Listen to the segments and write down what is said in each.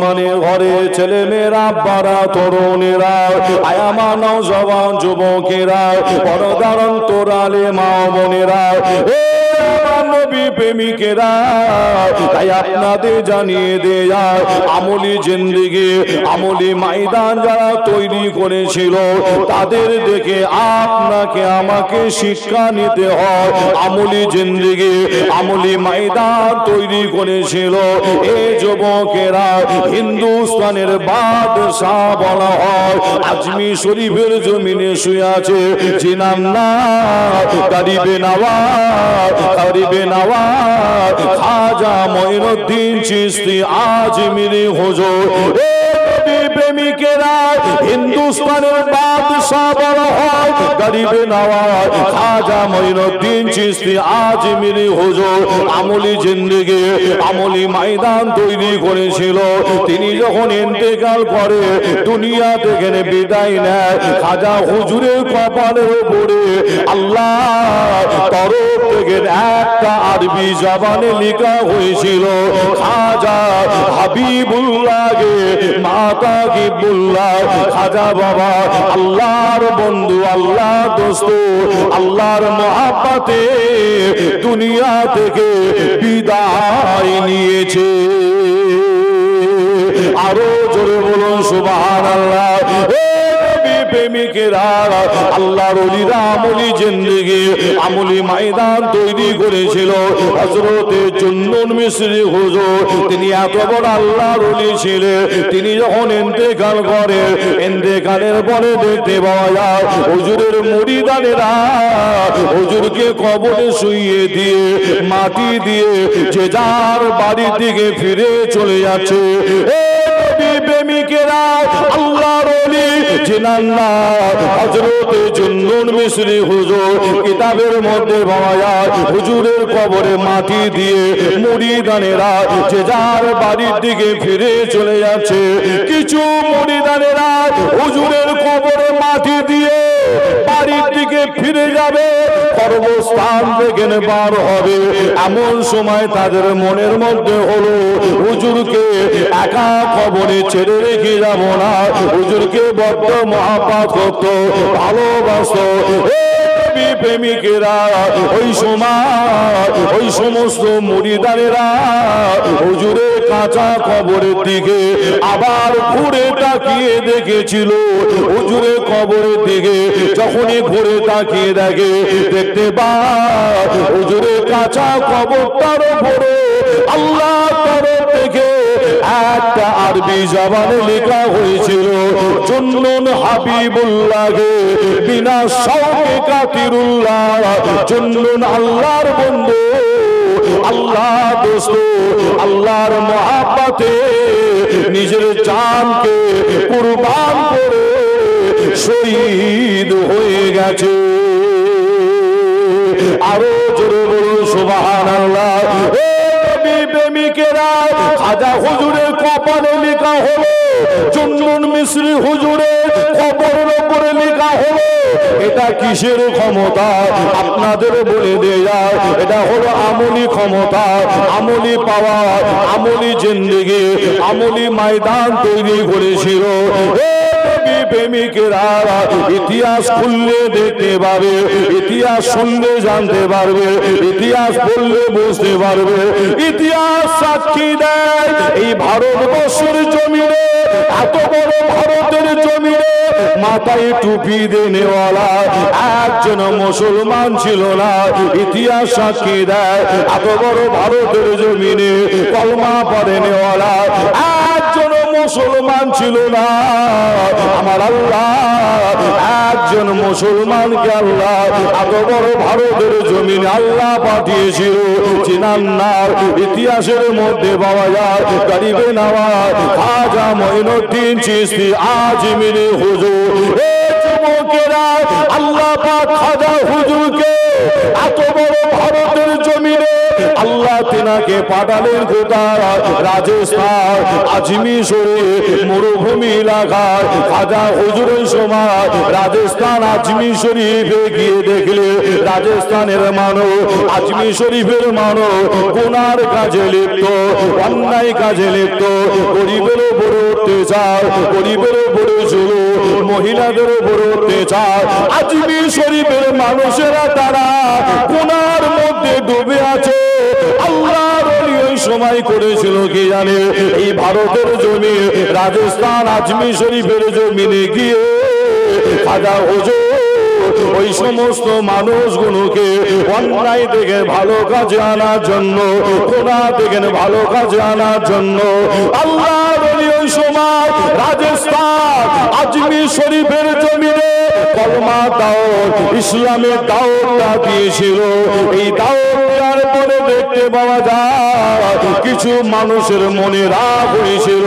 মুসলমানের ঘরে ছেলে মেয়েরা, আব্বারা, তরুণেরা, আয়ামা নওজওয়ান যুবকেরা, পর্দার অন্তরালে মা বোনেরা, নবী প্রেমিকেরা, তাই আপনাদের জানিয়ে দেয়া আমলি জিন্দেগি, আমলি ময়দান যারা তৈরি করেছিল তাদের দেখে আপনাকে আমাকে শিক্ষা নিতে হয়। আমলি জিন্দেগি, আমলি ময়দান তৈরি করেছিল এই যুবকেরা। হিন্দুস্তানের বাদশাহ বলা হয়, আজমির শরীফের জমিনে শুয়ে আছে জিনার নাম গরিবে নওয়াজ, গরিবে নওয়াজ খাজা মঈনুদ্দিন চিশতি আজমিরি হুজুর। প্রেমিকেরা, হিন্দুস্তানের বাদশাহ বলা হয় গরিবে নওয়াজ খাজা মঈনুদ্দিন চিশতি আজমিরি হুজুর। আমলি জিন্দেগি, আমলি ময়দান তৈরি করেছিল। তিনি যখন ইন্তেকাল করে, দুনিয়া থেকে বিদায় নেয়, খাজা হুজুরের কপালের উপরে আল্লাহ তরফ থেকে একটা আরবি জবানে লেখা হয়েছিল, খাজা হাবিবুল্লাহকে মাতা গিবুল্লাহ। খাজা বাবা আল্লাহর বন্ধু, আল্লাহর দোস্ত, আল্লাহর মহাব্বতে দুনিয়া থেকে বিদায় নিয়েছে। আরো জোরে বলুন সুবহানাল্লাহ। প্রেমিকেরা, আল্লাহর ওলিরা আমলি জিন্দেগি, আমলি ময়দান তৈরি করেছিল হযরতে জুন্নুন মিসরি হুজুর। তিনি এত বড় আল্লাহর ওলি ছিলেন। তিনি যখন ইন্তেকাল করে, ইন্তেকালের পরে দেখতে পাওয়া যায় হুজুরের মুরিদানেরা হুজুরকে কবরে শুইয়ে দিয়ে, মাটি দিয়ে যে যার বাড়ির দিকে ফিরে চলে যাচ্ছে। প্রেমিকেরা, আল্লাহর ওলি জিনার নাম হযরতে জুন্নুন মিসরি হুজুর। কিতাবের মধ্যে পাওয়া যায় হুজুরের কবরে মাটি দিয়ে মুরিদানেরা যে যার বাড়ির দিকে ফিরে চলে যাচ্ছে। কিছু মুরিদানেরা হুজুরের কবরে মাটি দিয়ে বাড়ির দিকে ফিরে যাবে, কর্মস্থান থেকে বার হবে। এমন সময় তাদের মনের মধ্যে হলো, হুজুরকে একা কবরে ছেড়ে রেখে যাব না। হুজুরকে বড্ড মহাব্বত করত, ভালোবাসত। প্রেমিকেরা, ওই সময় ওই সমস্ত মুরিদানেরা হুজুরের কাঁচা কবরের দিকে আবার ঘুরে তাকিয়ে দেখেছিল। হুজুরের কবরের দিকে যখনই ঘুরে তাকিয়ে দেখে, দেখতে পায় হুজুরের কাঁচা কবরটার উপরে আল্লাহ তরফ থেকে একটা আরবি জবানে লেখা হয়েছিল, জুন্নুন হাবিবুল্লাহকে বিনা শৌকে কাতিরুল্লাহ। জুন্নুন আল্লাহর বন্ধু, আল্লাহ দোস্ত, আল্লাহর মহাব্বতে নিজের জানকে কুরবান করে শহীদ হয়ে গেছে। আরো জোরে বলুন সুবহানাল্লাহ। প্রেমিকেরা, খাজা হুজুরের কপালে লেখা হলো, জুন্নুন মিসরি হুজুরের কবরের উপরে লেখা হলো। এটা কিসের ক্ষমতা আপনাদের বলে দেয়া, এটা হলো আমলি ক্ষমতা, আমলি পাওয়ার, আমলি জিন্দেগি, আমলি ময়দান তৈরি করেছিল। প্রেমিকেরা, ইতিহাস খুললে দেখতে পাবে, ইতিহাস শুনলে জানতে পারবে, ইতিহাস পড়লে বুঝতে পারবে। ইতিহাস সাক্ষী দেয় এই ভারতবর্ষের জমিনে, এত বড় ভারতের জমিনে মাথায় টুপি দেনেওয়ালা একজন মুসলমান ছিল না। ইতিহাস সাক্ষী দেয় এত বড় ভারতের জমিনে কলমা পড়েনেওয়ালা একজন মুসলমান ছিল না। আমার আল্লাহ একজন মুসলমানকে আল্লাহ এত বড় ভারতের জমিনে আল্লাহ পাঠিয়েছিল। চিনার নাম ইতিহাসের মধ্যে পাওয়া যায় গরিবে নওয়াজ খাজা মঈনুদ্দিন চিশতি আজমিরি হুজুর। যুবকেরা, আল্লাহ পাক খাজা হুজুরকে এত বড় ভারতের জমিনে আল্লাহ তিনাকে পাঠালেন কোথায়? রাজস্থান আজমির শরীফ মরুভূমি এলাকায়। খাজা হুজুরের সময় রাজস্থান আজমির শরীফে গিয়ে দেখলে রাজস্থানের মানুষ, আজমির শরীফের মানুষ গুনার কাজে লিপ্ত, অন্যায় কাজে লিপ্ত, গরিবের অত্যাচার, গরিবের উপরে জুলুম, মহিলাদের উপরে অত্যাচার। আজমির শরীফের মানুষেরা তারা গুনার মধ্যে ডুবে আছে। আল্লাহর ওলি ওই সময় করেছিল কি জানে, এই ভারতের জমি রাজস্থান আজমির শরীফের জমিনে গিয়ে খাজা হুজুর ওই সমস্ত মানুষগুলোকে অন্যায় থেকে ভালো কাজে আনার জন্য, খোদা থেকে ভালো কাজে আনার জন্য আল্লাহর ওলি ওই সময় রাজস্থান আজমির শরীফের জমিনে কলমা দাওয়াত, ইসলামের দাওয়াতটা দিয়েছিল। এই দাওয়াত দেওয়ার পরে দেখতে পাওয়া যায় কিছু মানুষের মনে রাগ হয়েছিল,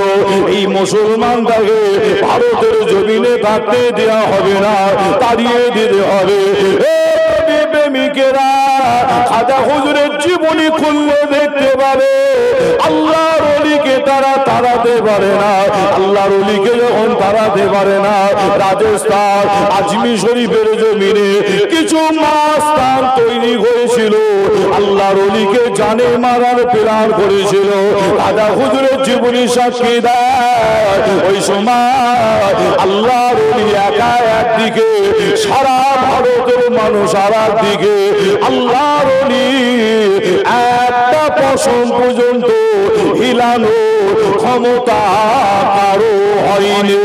এই মুসলমানটাকে ভারতের জমিনে থাকতে দেওয়া হবে না, তাড়িয়ে দিতে হবে। প্রেমিকেরা খাজা হুজুরের জীবনী খুললে দেখতে পাবে আল্লাহর ওলিকে তারা তাড়াতে পারে না। আল্লাহর ওলিকে যখন তাড়াতে পারে না, রাজস্থান আজমির শরীফের জমিনে কিছু মাস্তান তৈরি হয়েছিল, আল্লাহর ওলিকে জানে মারার প্ল্যান করেছিল। খাজা হুজুরের জীবনী সাক্ষী দেয় ওই সময় আল্লাহর ওলি একা একদিকে, সারা ভারতের মানুষ আর একদিকে। আল্লাহর ওলি একটা পশম পর্যন্ত হিলানো ক্ষমতা কারো হয়নি।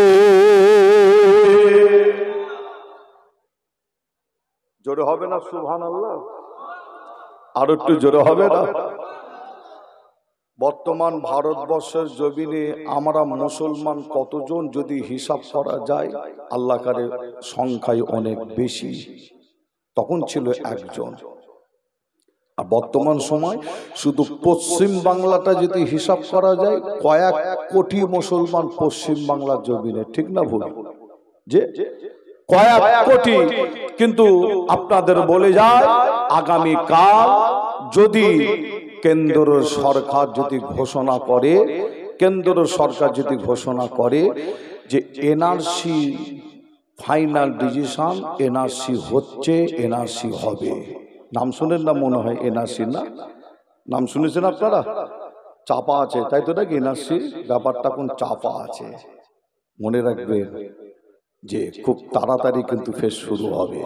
জোরে হবে না সুবহানাল্লাহ? আর একটু জোরে হবে না? বর্তমান ভারতবর্ষের জমিনে আমরা মুসলমান কতজন যদি হিসাব করা যায়, আল্লাহ কারে সংখ্যায় অনেক বেশি। তখন ছিল একজন। আর বর্তমান সময় শুধু পশ্চিম বাংলাটা যদি হিসাব করা যায়, কয়েক কোটি মুসলমান পশ্চিম বাংলার জমিনে, ঠিক না ভুল? যে কয়েক কোটি। কিন্তু আপনাদের বলে যায় আগামী কাল যদি কেন্দ্র সরকার যদি ঘোষণা করে, কেন্দ্র সরকার যদি ঘোষণা করে যে এনআরসি ফাইনাল ডিসিশন, এনআরসি হচ্ছে, এনআরসি হবে। নাম শুনেন না মনে হয় এনআরসি? না, নাম শুনেছেন আপনারা? চাপা আছে, তাই তো নাকি? এনআরসি ব্যাপারটা কোন চাপা আছে। মনে রাখবেন যে খুব তাড়াতাড়ি কিন্তু ফের শুরু হবে।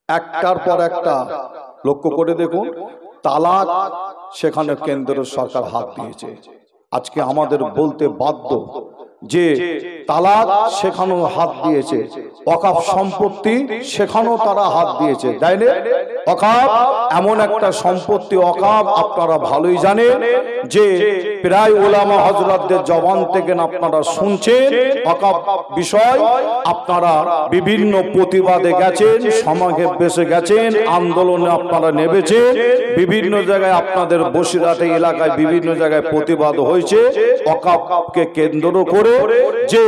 একটার পর একটা লক্ষ্য করে দেখুন, তালাক সেখানে কেন্দ্র সরকার হাত দিয়েছে। আজকে আমাদের বলতে বাধ্য যে তালাক সেখানেও হাত দিয়েছে, ওয়াকফ সম্পত্তি সেখানেও তারা হাত দিয়েছে, তাই না? ওয়াকফ এমন একটা সম্পত্তি, ওয়াকফ আপনারা ভালোই জানেন যে প্রায় ওলামা হযরতদের জবান থেকে আপনারা শুনছেন ওয়াকফ বিষয়। আপনারা বিভিন্ন প্রতিবাদে গেছেন, সমাজে বেসে গেছেন, আন্দোলনে আপনারা নেমেছেন, বিভিন্ন জায়গায় আপনাদের বসিরহাট এলাকায় বিভিন্ন জায়গায় প্রতিবাদ হয়েছে ওয়াকফকে কেন্দ্র করে। যে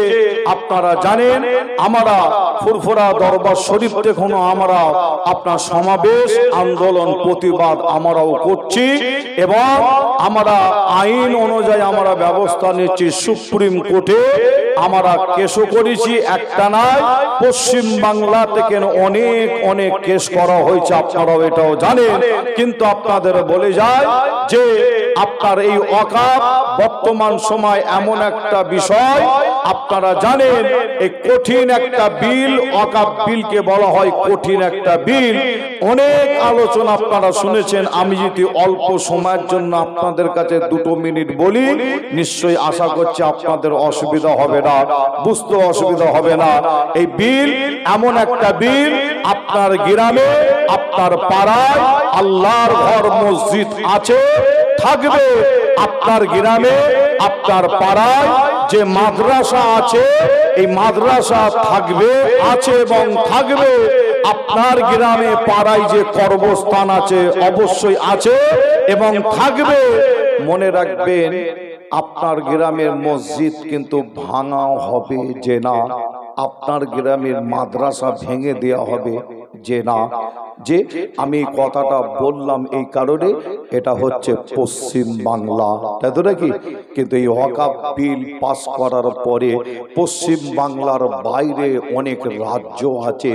আপনারা জানেন আমরা ফুরফুরা দরবার শরীফ থেকে আমরা আপনার সমাবেশ, আন্দোলন, প্রতিবাদ আমরাও করছি এবং আমরা আইন অনুযায়ী আমরা ব্যবস্থা নিচ্ছি। সুপ্রিম কোর্টে আমরা কেসও করেছি, একটা নয়, পশ্চিম বাংলা থেকে অনেক অনেক কেস করা হয়েছে, আপনারাও এটাও জানেন। কিন্তু আপনাদের বলে যায় যে আপনার এই ওয়াকফ বর্তমান সময় এমন একটা বিষয়, আপনারা জানেন এই কঠিন একটা বিল, ওয়াকফ বিলকে বলা হয় কঠিন একটা বিল। অনেক আলোচনা আপনারা শুনেছেন। আমি যদি অল্প সময়ের জন্য আপনাদের কাছে 2 মিনিট বলি, নিশ্চয়ই আশা করছি আপনাদের অসুবিধা হবে না, বুঝতে অসুবিধা হবে না। এই বিল এমন একটা বিল, আপনার গ্রামে, আপনার পাড়ায় আল্লাহর ঘর মসজিদ আছে, থাকবে। আপনার গ্রামে, আপনার পাড়ায় যে মাদ্রাসা আছে, এই মাদ্রাসা থাকবে, আছে এবং থাকবে। আপনার গ্রামে পাড়ায় যে কর্মস্থান আছে, অবশ্যই আছে এবং থাকবে। মনে রাখবেন আপনার গ্রামের মসজিদ কিন্তু ভাঙা হবে যে না, আপনার গ্রামের মাদ্রাসা ভেঙে দেওয়া হবে যে না। যে আমি এই কথাটা বললাম এই কারণে, এটা হচ্ছে পশ্চিম বাংলা, তাই তো নাকি? কিন্তু এই ওয়াকফ বিল পাস করার পরে পশ্চিম বাংলার বাইরে অনেক রাজ্য আছে,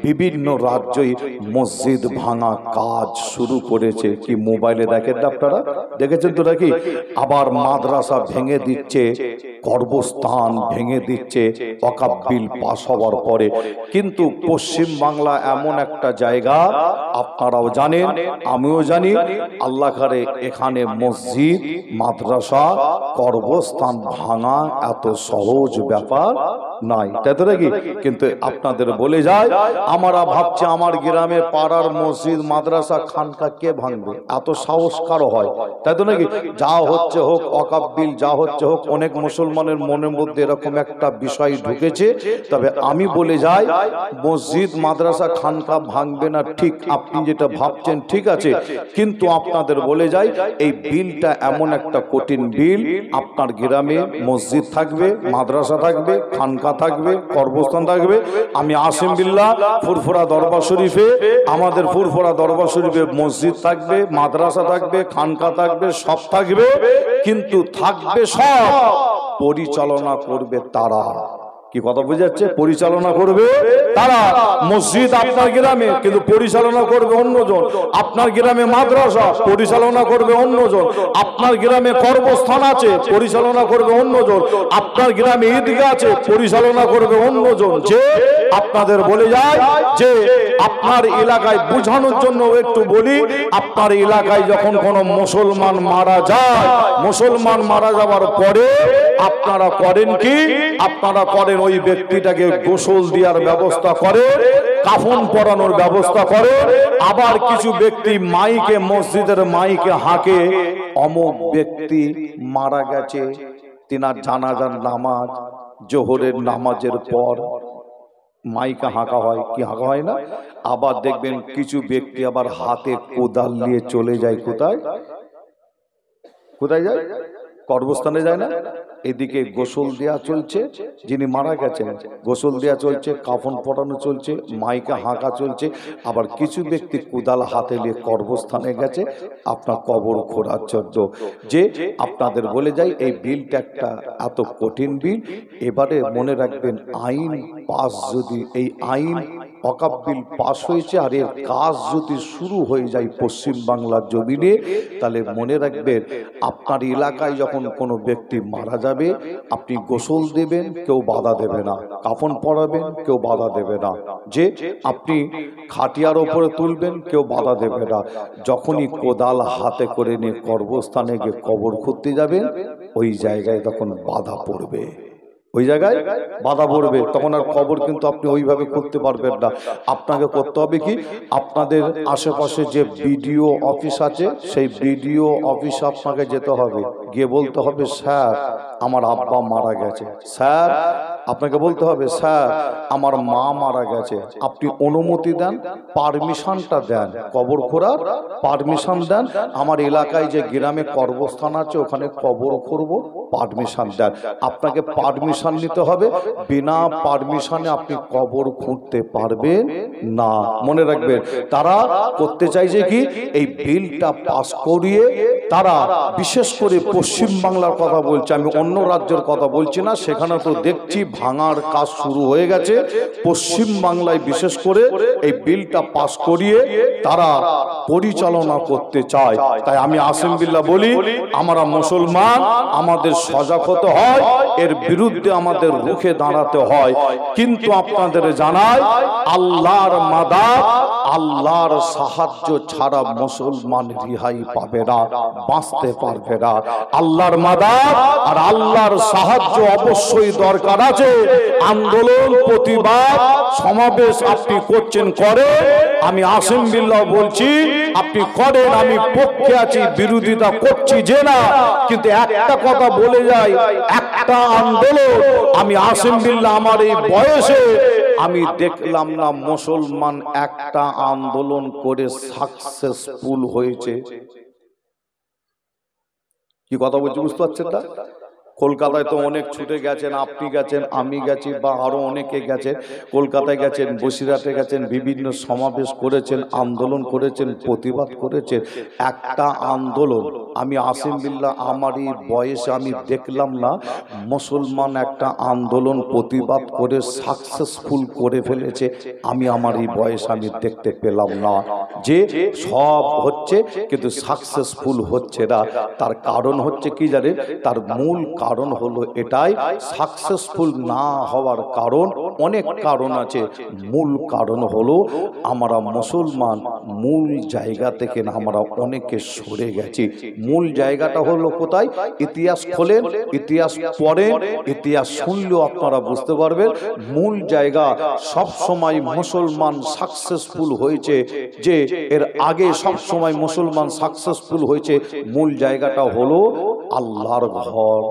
বিভিন্ন রাজ্যই মসজিদ ভাঙা কাজ শুরু করেছে। কি মোবাইলে দেখেন না আপনারা? দেখেছেন তো নাকি? আবার মাদ্রাসা ভেঙে দিচ্ছে, কর্মস্থান ভেঙে দিচ্ছে ওয়াকফ বিল পাস হওয়ার পরে। কিন্তু পশ্চিম বাংলা এমন একটা জায়গা, আপনারাও জানেন আমিও জানি, আল্লাহ করে এখানে মসজিদ মাদ্রাসা কর্মস্থান ভাঙা এত সহজ ব্যাপার নাই, তাই তো নাকি? কিন্তু আপনাদের বলে যায়, আমরা ভাবছি আমার গ্রামে পাড়ার মসজিদ মাদ্রাসা খানকা কে ভাঙবে, এত সাহস কারো হয়, তাই তো নাকি? যা হচ্ছে হোক, ওয়াকফ বিল যা হচ্ছে হোক, অনেক মুসলমানের মনের মধ্যে এরকম একটা বিষয় ঢুকেছে। তবে আমি বলে যাই, মসজিদ মাদ্রাসা খানকা ভাঙবে না, ঠিক আপনি যেটা ভাবছেন ঠিক আছে, কিন্তু আপনাদের বলে যাই এই বিলটা এমন একটা কঠিন বিল, আপনার গ্রামে মসজিদ থাকবে, মাদ্রাসা থাকবে, খানকা থাকবে, কর্মস্থান থাকবে। আমি আসিম বিল্লাহ ফুরফুরা দরবার শরীফে, আমাদের ফুরফুরা দরবার শরীফে মসজিদ থাকবে, মাদ্রাসা থাকবে, খানকা থাকবে, সব থাকবে, কিন্তু থাকবে সব, পরিচালনা করবে তারা। কি কথা বুঝে যাচ্ছে? পরিচালনা করবে তারা। মসজিদ আপনার গ্রামে, কিন্তু পরিচালনা করবে অন্যজন। আপনার গ্রামে মাদ্রাসা, পরিচালনা করবে অন্যজন। আপনার গ্রামে কর্মস্থান আছে, পরিচালনা করবে অন্যজন। আপনার গ্রামে ঈদগাহ আছে, পরিচালনা করবে অন্যজন। যে আপনাদের বলে যায় যে আপনার এলাকায় বোঝানোর জন্য একটু বলি, আপনার এলাকায় যখন কোনো মুসলমান মারা যায়, মুসলমান মারা যাওয়ার পরে আপনারা করেন কি? আপনারা করেন ওই ব্যক্তিটাকে গোসল দেওয়ার ব্যবস্থা করে, কাফন পরানোর ব্যবস্থা করে। আবার কিছু ব্যক্তি মাইকে, মসজিদের মাইকে হাঁকে, অমুক ব্যক্তি মারা গেছে, তিনার জানাজার নামাজ, জোহরের নামাজের পর মাইকা হাঁকা হয়। কি হাঁকা হয় না? আবার দেখবেন কিছু ব্যক্তি আবার হাতে কোদাল নিয়ে চলে যায়। কোথায় কোথায় যায়? কর্মস্থানে যায় না? এদিকে গোসল দেয়া চলছে, যিনি মারা গেছেন গোসল দেয়া চলছে, কাফন পরানো চলছে, মাইকা হাঁকা চলছে। আবার কিছু ব্যক্তি কোদাল হাতে নিয়ে কর্মস্থানে গেছে আপনার কবর খোঁড়ার জন্য। যে আপনাদের বলে যাই এই বিলটা একটা এত কঠিন বিল। এবারে মনে রাখবেন, আইন পাস যদি, এই আইন ওয়াকফ বিল পাস হয়েছে আর এর কাজ যদি শুরু হয়ে যায় পশ্চিম বাংলার জমিনে, তাহলে মনে রাখবেন আপনার এলাকায় যখন কোনো ব্যক্তি মারা যাবে, আপনি গোসল দেবেন, কেউ বাধা দেবে না, কাফন পরাবেন, কেউ বাধা দেবে না, যে আপনি খাটিয়ার ওপরে তুলবেন, কেউ বাধা দেবে না। যখনই কোদাল হাতে করে নিয়ে কর্মস্থানে গিয়ে কবর খুঁড়তে যাবেন, ওই জায়গায় তখন বাধা পড়বে, ওই জায়গায় বাধা পড়বে, তখন আর কবর কিন্তু আপনি ওইভাবে করতে পারবেন না। আপনাকে করতে হবে কি, আপনাদের আশেপাশে যে বিডিও অফিস আছে, সেই বিডিও অফিসে আপনাকে যেতে হবে, গিয়ে বলতে হবে, স্যার আমার আব্বা মারা গেছে, স্যার আপনাকে বলতে হবে, স্যার আমার মা মারা গেছে, আপনি অনুমতি দেন, পারমিশনটা দেন, কবর খোঁড়ার পারমিশন দেন। আমার এলাকায় যে গ্রামে কর্মস্থান আছে ওখানে কবর করব, পারমিশন দেন। আপনাকে পারমিশন নিতে হবে, বিনা পারমিশনে আপনি কবর খুঁড়তে পারবেন না। মনে রাখবেন, তারা করতে চাইছে কি, এই বিলটা পাস করিয়ে তারা, বিশেষ করে পশ্চিম বাংলার কথা বলছে, আমি অন্য রাজ্যের কথা বলছি না, সেখানে তো দেখছি ভাঙার কাজ শুরু হয়ে গেছে। পশ্চিম বাংলায় বিশেষ করে এই বিলটা পাস করিয়ে তারা পরিচালনা করতে চায়। তাই আমি আসিম বিল্লাহ বলি, আমরা মুসলমান, আমাদের সজাগ হতে হয়, এর বিরুদ্ধে আমাদের রুখে দাঁড়াতে হয়। কিন্তু আপনাদের জানায়, আল্লাহর মাদাদ, আল্লাহর সাহায্য ছাড়া মুসলমান রিহাই পাবে না, বাঁচতে পারবে না। আল্লাহর মাদাদ আর আল্লাহর সাহায্য অবশ্যই দরকার আছে। আন্দোলন, প্রতিবাদ, সমাবেশ আপনি করছেন, করে, আমি আসিম বিল্লাহ বলছি আপনি করেন, আমি পক্ষে আছি, বিরোধিতা করছি যে না। কিন্তু একটা কথা বলে যাই, একটা আন্দোলন আমি আসিম বিল্লাহ আমার এই বয়সে আমি দেখলাম না মুসলমান একটা আন্দোলন করে সাকসেসফুল হয়েছে। কি কথা বলছি বুঝতে পারছেন না? কলকাতায় তো অনেক ছুটে গেছেন, আপনি গেছেন, আমি গেছি, বা আরো অনেকে গেছেন। কলকাতায় গেছেন, বসিরহাটে গেছেন, বিভিন্ন সমাবেশ করেছেন, আন্দোলন করেছেন, প্রতিবাদ করেছেন। একটা আন্দোলন আমি আসিম বিল্লাহ আমারই বয়সে আমি দেখলাম না মুসলমান একটা আন্দোলন প্রতিবাদ করে সাকসেসফুল করে ফেলেছে। আমি আমার এই বয়সে আমি দেখতে পেলাম না। যে সব হচ্ছে কিন্তু সাকসেসফুল হচ্ছে না। তার কারণ হচ্ছে কি জানেন? তার মূল কারণ হলো এটাই, সাকসেসফুল না হওয়ার কারণ অনেক কারণ আছে। মূল কারণ হলো আমরা মুসলমান মূল জায়গা থেকে না আমরা অনেকে সরে গেছি। মূল জায়গাটা হলো কোথায়? ইতিহাস খোলেন, ইতিহাস পড়েন, ইতিহাস শুনলেও আপনারা বুঝতে পারবেন। মূল জায়গা সব সময় মুসলমান সাকসেসফুল হয়েছে, যে এর আগে সব সময় মুসলমান সাকসেসফুল হয়েছে। মূল জায়গাটা হলো আল্লাহর ঘর,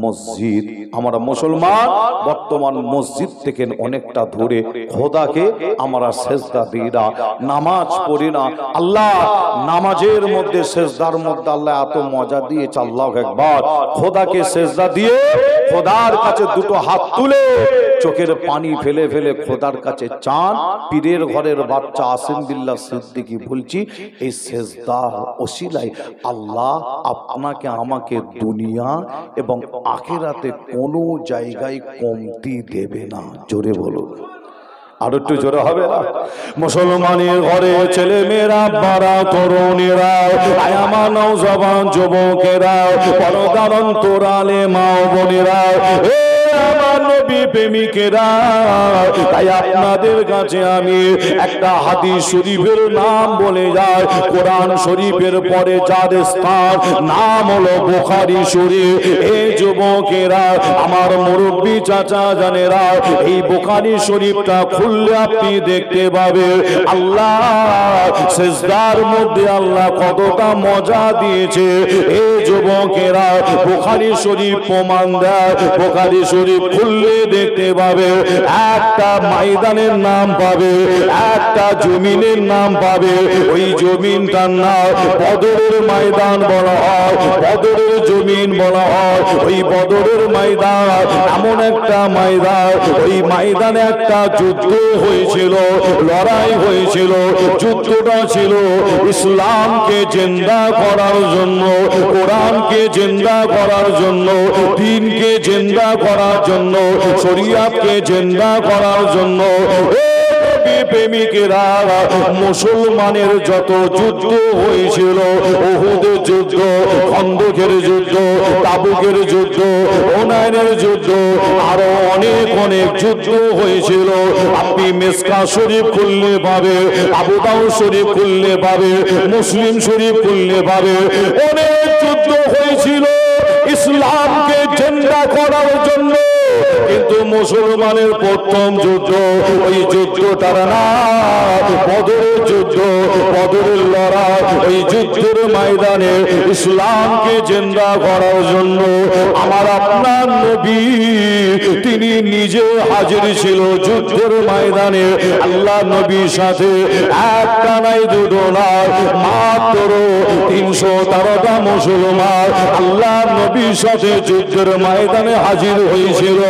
মসজিদ। আমরা মুসলমান বর্তমান মসজিদ থেকে অনেকটা দূরে। খোদাকে আমরা সেজদা দিই না, নামাজ পড়ি না। আল্লাহ নামাজের মধ্যে সেজদার মধ্যে আল্লাহ এত মজা দিয়েছে, আল্লাহু আকবার। খোদাকে সেজদা দিয়ে খোদার কাছে দুটো হাত তুলে চোখের পানি ফেলে ফেলে খোদার কাছে চান। পীরের ঘরের বাচ্চা আসিম বিল্লাহ সিদ্দিকী বলছি, এই সেজদার ওসিলায় আল্লাহ আপনাকে আমাকে দুনিয়া এবং আখিরাতে কোনো জায়গায় কমতি দেবে না। জোরে বলো, আর একটু জোরে হবে না? মুসলমানের ঘরে ছেলে মেয়েরা, বারা তরুণেরা, আমার নওজওয়ান যুবকেরা, পর্দার অন্তরালে মা বোনেরা, আমার নবী প্রেমিকেরা, তাই আপনাদের কাছে আমি একটা হাদিস শরীফের নাম বলে যাই। কোরআন শরীফের পরে যার স্থান, নাম হলো বুখারী শরীফ। এই যুবকেরা, আমার মুরব্বী চাচা জানেরা, এই বুখারী শরীফটা খুললে আপনি দেখতে পাবেন আল্লাহ সিজদার মধ্যে আল্লাহ কতটা মজা দিয়েছে। এই যুবকেরা, বুখারী শরীফ প্রমাণ দেয়। বুখারী শরীফ খুললে দেখতে পাবে একটা ময়দানের নাম পাবে, একটা জমিনের নাম পাবে। ওই জমিনটার নাম বদরের ময়দান বলা হয়, বদরের জমিন বলা হয়। ওই বদরের ময়দান এমন একটা ময়দান, ওই ময়দানে একটা যুদ্ধ হয়েছিল, লড়াই হয়েছিল। যুদ্ধটা ছিল ইসলামকে জিন্দা করার জন্য, কোরআনকে জিন্দা করার জন্য, দ্বীনকে জিন্দা করার জন্য, শরিয়াতকে জিন্দা করার জন্য। প্রেমিকেরা, মুসলমানের যত যুদ্ধ হয়েছিল, উহুদের যুদ্ধ, খন্দকের যুদ্ধ, তাবুকের যুদ্ধ, হুনাইনের যুদ্ধ, আরো অনেক অনেক যুদ্ধ হয়েছিল। আপনি মিসকা শরীফ খুললে পাবে, আবু দাউদ শরীফ খুললে পাবে, মুসলিম শরীফ খুললে পাবে। অনেক যুদ্ধ হয়েছিল ইসলামকে জিন্দা করার জন্য। কিন্তু মুসলমানের প্রথম যুদ্ধ, ওই যুদ্ধটার নাম বদরের যুদ্ধ, বদরের লড়াই। ওই যুদ্ধের ময়দানে ইসলামকে জিন্দা করার জন্য আমার আপনার নবী তিনি নিজে হাজির ছিল যুদ্ধের ময়দানে। আল্লাহ নবীর সাথে একটা নাই দুটো নয়, মাত্র 313টা মুসলমান আল্লাহ নবীর সাথে যুদ্ধের ময়দানে হাজির হয়েছিল।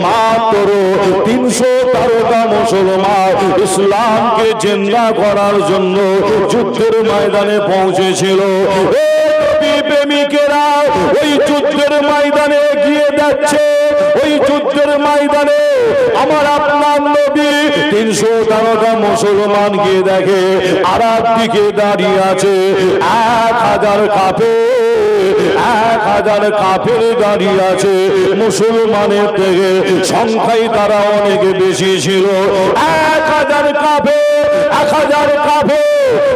মাত্র 313টা মুসলমান ইসলামকে জিন্দা করার জন্য যুদ্ধের ময়দানে পৌঁছেছিল। প্রেমিকেরা, ওই যুদ্ধের ময়দানে গিয়ে যাচ্ছে, ওই যুদ্ধের ময়দানে আমার আপনার নবী 313টা মুসলমান গিয়ে দেখে আর দিকে দাঁড়িয়ে আছে 1000 কাফের, 1000 কাফের দাঁড়িয়ে আছে। মুসলমানের থেকে সংখ্যায় তারা অনেক বেশি ছিল। 1000 কাফের, 1000 কাফের,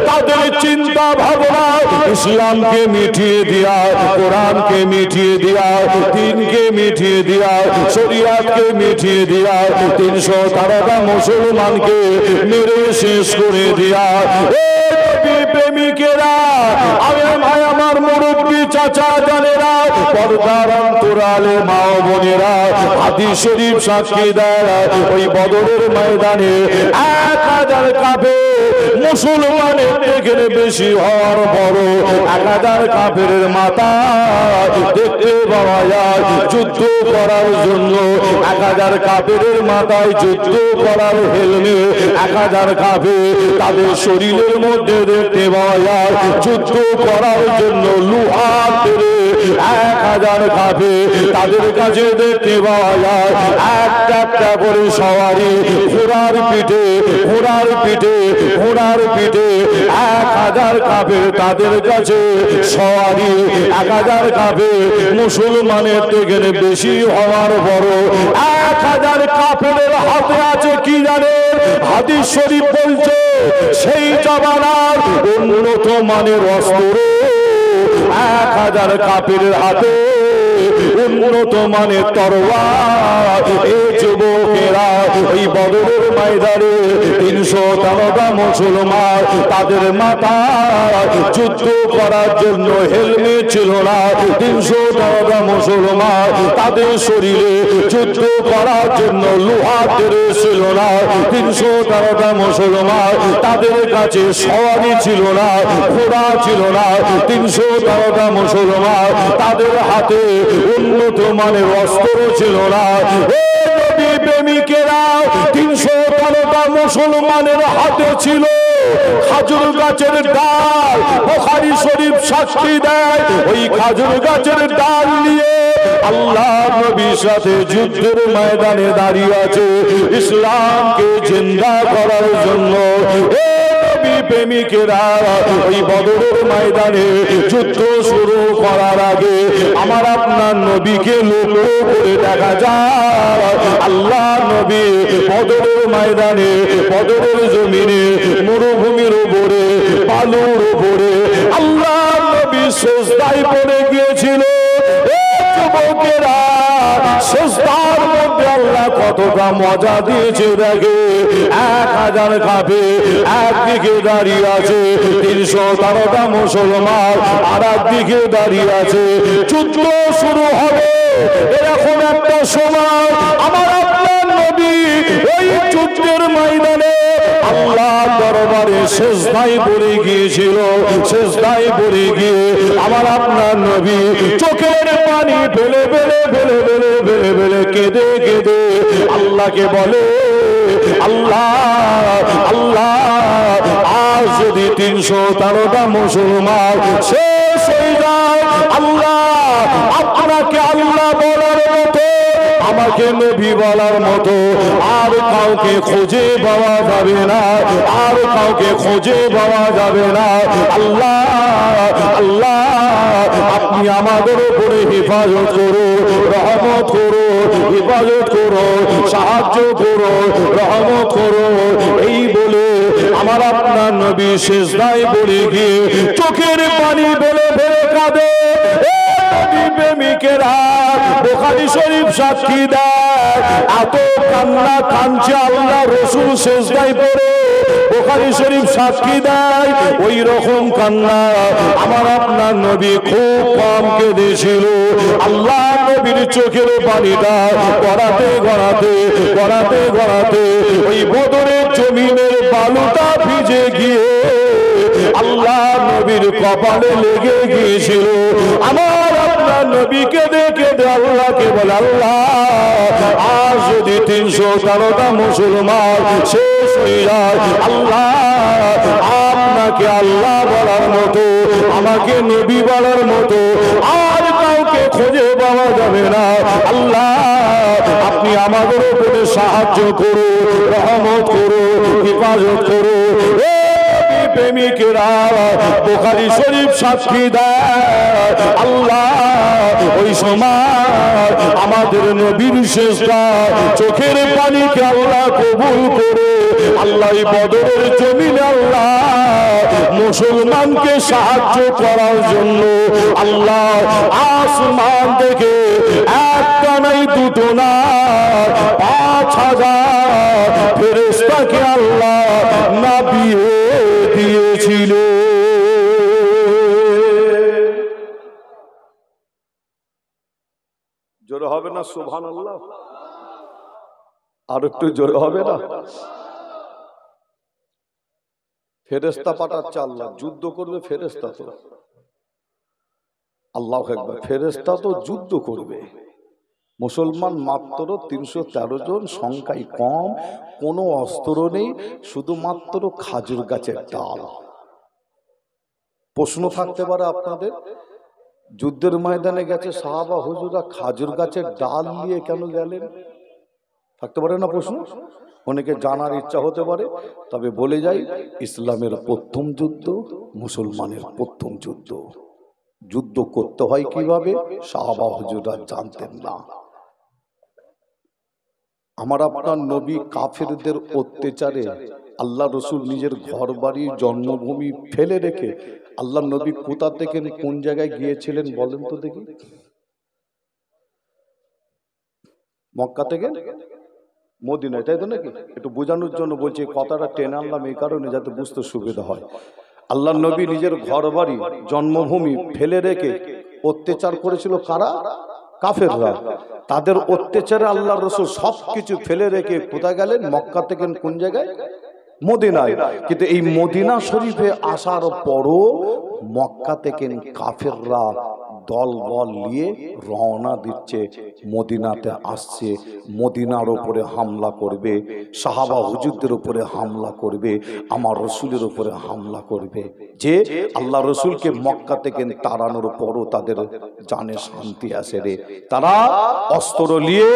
তাদের চিন্তা ভাবনা ইসলামকে মিটিয়ে দিয়া, কোরআনকে মিটিয়ে দিয়া, দ্বীনকে মিটিয়ে দিয়া, শরিয়াতকে মিটিয়ে দিয়া, 313টা মুসলমানকে মেরে শেষ করে দিয়া। প্রেমিকেরা, আমার মুরব্বী চাচা জানেরা, পর্দার অন্তরালে মা ও বোনেরা, হাদিস শরীফ সাক্ষী দেয় ওই বদরের ময়দানে 1000 কাফের মুসলমানের থেকে বেশি হওয়ার বড় 1000 কাফেরের মাথা দেখতে পাওয়া যায়। যুদ্ধ করার জন্য 1000 কাফেরের মাথায় যুদ্ধ করার হেলমেট 1000 কাফের তাদের শরীরের মধ্যে দেখতে পাওয়া যায়। যুদ্ধ করার জন্য লোহার তৈরি 1000 কাফের তাদের কাছে দেখতে পাওয়া যায়। একটা একটা করে সওয়ারি ঘোড়ার পিঠে ঘোড়ার পিঠে ঘোড়ার পিঠে 1000 কাফের তাদের কাছে সওয়ারি 1000 কাফের মুসলমানের থেকে বেশি হওয়ার বড় 1000 কাফেরের হাতে আছে কি জানেন? হাদিস শরীফ বলছে সেই জামানার উন্নত মানের অস্ত্র 1000 কাফেরের হাতে উন্নত মানের তরোয়ার। এই যুবকেরা এই বদরের ময়দানে 313টা মুসলমান তাদের মাথায় যুদ্ধ করার জন্য হেলমেট ছিল না। 313টা মুসলমান তাদের শরীরে যুদ্ধ করার জন্য লোহার ড্রেস ছিল না। 313টা মুসলমান তাদের কাছে সওয়ারি ছিল না, ঘোড়া ছিল না। 313টা মুসলমান তাদের হাতে উন্নত মানের অস্ত্র ছিল না। নবী প্রেমিকেরা 313টা মুসলমানের হাতে ছিল খাজুর গাছের ডাল। বুখারী শরীফ সাক্ষী দেয় ওই খাজুর গাছের ডাল নিয়ে আল্লাহ নবীর সাথে যুদ্ধের ময়দানে দাঁড়িয়ে আছে ইসলামকে জিন্দা করার জন্য। প্রেমিকেরা ওই বদরের ময়দানে যুদ্ধ শুরু করার আগে আমার আপনার নবীকে লক্ষ্য করে দেখা যায় আল্লাহ নবী বদরের ময়দানে বদরের জমিনে মরুভূমির উপরে বালুর উপরে আল্লাহ নবী সিজদায় পড়ে গিয়েছিল। যুবকেরা সিজদার মধ্যে আল্লাহ কতটা মজা দিয়েছে দেখে। 1000 কাফের একদিকে দাঁড়িয়ে আছে, 313টা মুসলমান আর একদিকে দাঁড়িয়ে আছে। যুদ্ধ শুরু হবে এরকম একটা সময় আমার আপনার নবী ওই যুদ্ধের ময়দানে আল্লাহ দরবারে সিজদায় পড়ে গিয়েছিল। সিজদায় পড়ে গিয়ে আমার আপনার নবী চোখের পানি ফেলে ফেলে ফেলে ফেলে ফেলে ফেলে কেঁদে কেঁদে আল্লাহকে বলে আল্লাহ আল্লাহ আজ যদি 313টা মুসলমান শেষ হয়ে যায় আল্লাহ আপনাকে আল্লাহ বলার মতো আমাকে নবী বলার মতো আর কাউকে খুঁজে পাওয়া যাবে না, আর কাউকে খুঁজে পাওয়া যাবে না। আল্লাহ আল্লাহ আপনি আমাদের উপরে হেফাজত করো, রহমত করো, হেফাজত করো, সাহায্য করো, রহমত করো। এই বলে আমার আপনার নবী সিজদায় পড়ে গিয়ে চোখের পানি ফেলে ফেলে কাঁদে। প্রেমিকেরা বুখারী শরীফ সাক্ষী দেয় এত কান্না কাঁদছে আল্লাহ রাসূল সিজদায় পড়ে। বুখারী শরীফ সাক্ষী দেয় ওই রকম কান্না আমার আপনার নবী খুব কম কেঁদেছিল। আল্লাহ নবীর চোখের পানিটা গড়াতে গড়াতে গড়াতে গড়াতে ওই বদরের জমিনের বালুটা ভিজে গিয়ে আল্লাহ নবীর কপালে লেগে গিয়েছিল। আমার আপনার নবীকে দেখে আল্লাহকে বলে আল্লাহ আজ যদি 313টা মুসলমান শেষ হয়ে যায় আল্লাহ আপনাকে আল্লাহ বলার মতো আমাকে নবী বলার মতো আর কাউকে খুঁজে পাওয়া যাবে না। আল্লাহ আপনি আমাদের উপরে সাহায্য করো, রহমত করো, হেফাজত করো। প্রেমিকেরা বুখারী শরীফ সাক্ষী দেয় আল্লাহ ওই সময় আমাদের নবীর সিজদা চোখের পানিকে আল্লাহ কবুল করে আল্লাহ বদরের জমিনে আল্লাহ মুসলমানকে সাহায্য করার জন্য আল্লাহ আসমান থেকে একটা নাই দুটো না 5000 ফেরেশতাকে আল্লাহ নাবিয়ে দিয়েছিল। না সুবহানাল্লাহ? আর একটু জোরে হবে না? ফেরেশতা পাঠাচ্ছে আল্লাহ, যুদ্ধ করবে ফেরেশতা। তো আল্লাহু আকবার, ফেরেশতা তো যুদ্ধ করবে। মুসলমান মাত্র 313 জন, সংখ্যায় কম, কোনো অস্ত্র নেই, শুধুমাত্র খাজুর গাছের ডাল। প্রশ্ন থাকতে পারে আপনাদের, যুদ্ধের ময়দানে গেছে সাহাবা হুজুরা, খাজুর গাছের ডাল নিয়ে কেন গেলেন? থাকতে পারে না প্রশ্ন? অনেকে জানার ইচ্ছা হতে পারে। তবে বলে যাই, ইসলামের প্রথম যুদ্ধ, মুসলমানের প্রথম যুদ্ধ। যুদ্ধ করতে হয় কিভাবে সাহাবা হুজুরা জানতেন না। আমার আপনার নবী কাফেরদের অত্যাচারে আল্লাহ রসুল নিজের ঘর বাড়ি জন্মভূমি ফেলে রেখে আল্লাহ নবী কোথা থেকে কোন জায়গায় গিয়েছিলেন বলেন তো দেখি? মক্কা থেকে মদিনায়, তাই তো নাকি? একটু বোঝানোর জন্য বলছি, কথাটা টেনে আনলাম এই কারণে যাতে বুঝতে সুবিধা হয়। আল্লাহ নবী নিজের ঘর বাড়ি জন্মভূমি ফেলে রেখে অত্যাচার করেছিল কারা? কাফেররা। তাদের অত্যাচারে আল্লাহ রসুল সবকিছু ফেলে রেখে কোথায় গেলেন? মক্কা থেকে কোন জায়গায়? মদিনায়। কিন্তু এই মদিনা শরীফে আসার পরও মক্কা থেকে কাফেররা দল বল নিয়ে রওনা দিচ্ছে, মদিনাতে আসছে, মদিনার উপরে হামলা করবে, সাহাবা হুজুরদের উপরে হামলা করবে, আমার রসুলের উপরে হামলা করবে। যে আল্লাহ রসুলকে মক্কা থেকে তাড়ানোর পরও তাদের জানে শান্তি আসে রে। তারা অস্ত্র নিয়ে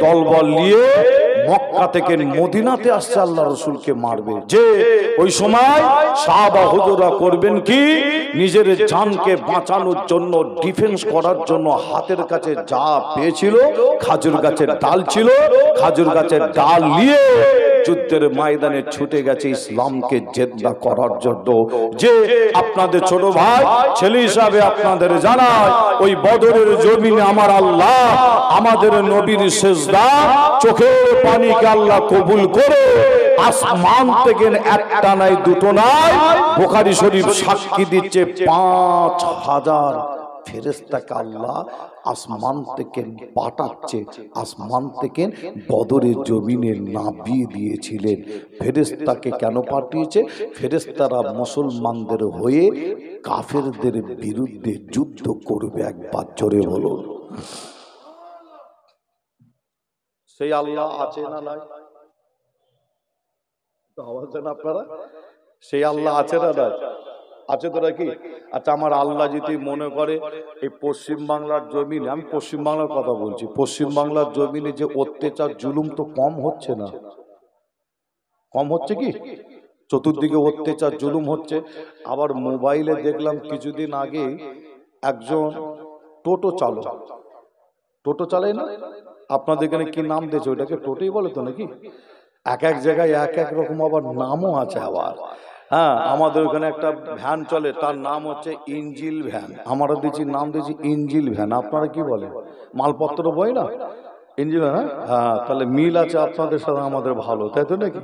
দলবল নিয়ে মক্কা থেকে মদিনাতে আসছে আল্লাহ রসুলকে মারবে। যে ওই সময় সাহাবা হুজুরা করবেন কি? নিজের জানকে বাঁচানোর জন্য, ডিফেন্স করার জন্য হাতের কাছে যা পেয়েছিল, খাজুর গাছের ডাল ছিল, খাজুর গাছের ডাল নিয়ে যুদ্ধের ময়দানে ছুটে গেছে ইসলামকে জেদ্দা করার জন্য। যে আপনাদের ছোট ভাই ছেলে হিসাবে আপনাদের জানায়, ওই বদরের জমিনে আমার আল্লাহ আমাদের নবীর সেজদা, চোখের পানিকে আল্লাহ কবুল করে আসমান থেকে একটা নাই দুটো নাই, বুখারী শরীফ সাক্ষী দিচ্ছে 5000 ফেরেশতাকে আল্লাহ আসমান থেকে পাঠাচ্ছে। আসমান থেকে বদরের জমিনে নামিয়ে দিয়েছিলেন। ফেরেশতাকে কেন পাঠিয়েছে? ফেরেশতারা মুসলমানদের হয়ে কাফেরদের বিরুদ্ধে যুদ্ধ করবে। একবার জোরে বলুন, সেই আল্লাহ আছে না নাই? আওয়াজ দেন আপনারা, সেই আল্লাহ আছে না নাই? আছে তো নাকি? আচ্ছা, আমার আল্লাহ যদি মনে করে এই পশ্চিম বাংলার জমিনে, আমি পশ্চিম বাংলার কথা বলছি, পশ্চিম বাংলার জমিনে যে অত্যাচার জুলুম তো কম হচ্ছে না? কম হচ্ছে কি? চতুর্দিকে অত্যাচার জুলুম হচ্ছে। আবার মোবাইলে দেখলাম কিছুদিন আগে একজন টোটো চালক, টোটো চালায় না, আপনাদের এখানে কি নাম দিয়েছে? ওইটাকে টোটোই বলে তো নাকি? এক এক জায়গায় এক এক রকম আবার নামও আছে। আবার হ্যাঁ, আমাদের ওখানে একটা ভ্যান চলে, তার নাম হচ্ছে ইঞ্জিল ভ্যান। আমরা দিচ্ছি নাম দিয়েছি ইঞ্জিল ভ্যান। আপনারা কি বলে? মালপত্র বই না, ইঞ্জিল ভ্যান। হ্যাঁ, তাহলে মিল আছে আপনাদের সাথে আমাদের ভালো, তাই তো নাকি?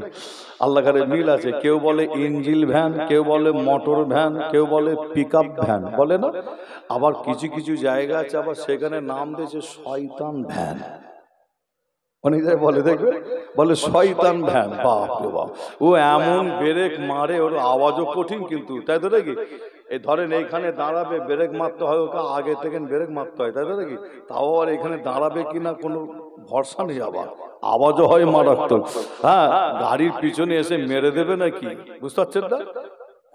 আল্লাহ কারে মিল আছে। কেউ বলে ইঞ্জিল ভ্যান, কেউ বলে মোটর ভ্যান, কেউ বলে পিক আপ ভ্যান, বলে না? আবার কিছু কিছু জায়গা আছে আবার সেখানে নাম দিয়েছে শয়তান ভ্যান। অনেক জায়গায় বলে, দেখবে বলে শয়তান ভ্যান। বাপ রে বাপ, ও এমন ব্রেক মারে, ওর আওয়াজও কঠিন কিন্তু, তাই তো নাকি? এই ধরেন এইখানে দাঁড়াবে, ব্রেক মারতে হয় ওকে আগে থেকে ব্রেক মারতে হয়, তাই তো নাকি? তাও আর এখানে দাঁড়াবে কিনা কোনো ভরসা নেই, আবার আওয়াজও হয় মারাত্মক। হ্যাঁ, গাড়ির পিছনে এসে মেরে দেবে নাকি, বুঝতে পারছেন না?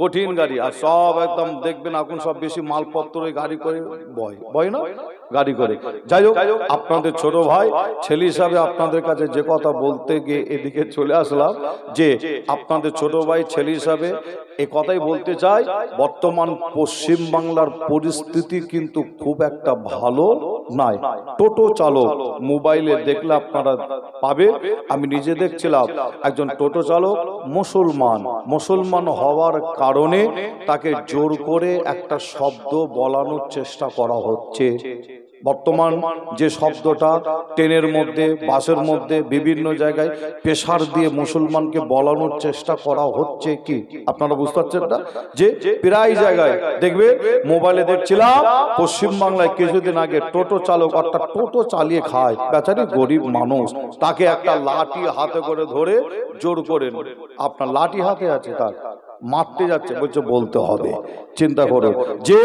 কঠিন গাড়ি। আর সব একদম দেখবেন এখন সব বেশি মালপত্র গাড়ি করে বয় না, গাড়ি করে। যাই হোক, আপনাদের ছোট ভাই ছেলে হিসাবে আপনাদের কাছে যে কথা বলতে গিয়ে এদিকে চলে আসলাম, যে আপনাদের ছোট ভাই ছেলে হিসাবে এই কথাই বলতে চাই, বর্তমান পশ্চিম বাংলার পরিস্থিতি কিন্তু খুব একটা ভালো নাই। টোটো চালক মোবাইলে দেখলে আপনারা পাবে, আমি নিজে দেখছিলাম, একজন টোটো চালক মুসলমান হওয়ার কারণে তাকে জোর করে একটা শব্দ বলানোর চেষ্টা করা হচ্ছে। বর্তমান যে শব্দটা ট্রেনের মধ্যে বাসের মধ্যে বিভিন্ন জায়গায় প্রেসার দিয়ে মুসলমানকে বলানোর চেষ্টা করা হচ্ছে কি আপনারা বুঝতে পারছেন না যে প্রায় জায়গায় দেখবে মোবাইলে দেখছিলাম পশ্চিমবাংলায় কিছুদিন আগে টোটো চালক অর্থাৎ টোটো চালিয়ে খায় বেচারি গরিব মানুষ তাকে একটা লাঠি হাতে করে ধরে জোর করে আপনার লাঠি হাতে আছে তার মারতে যাচ্ছে বলছে বলতে হবে চিন্তা করে যে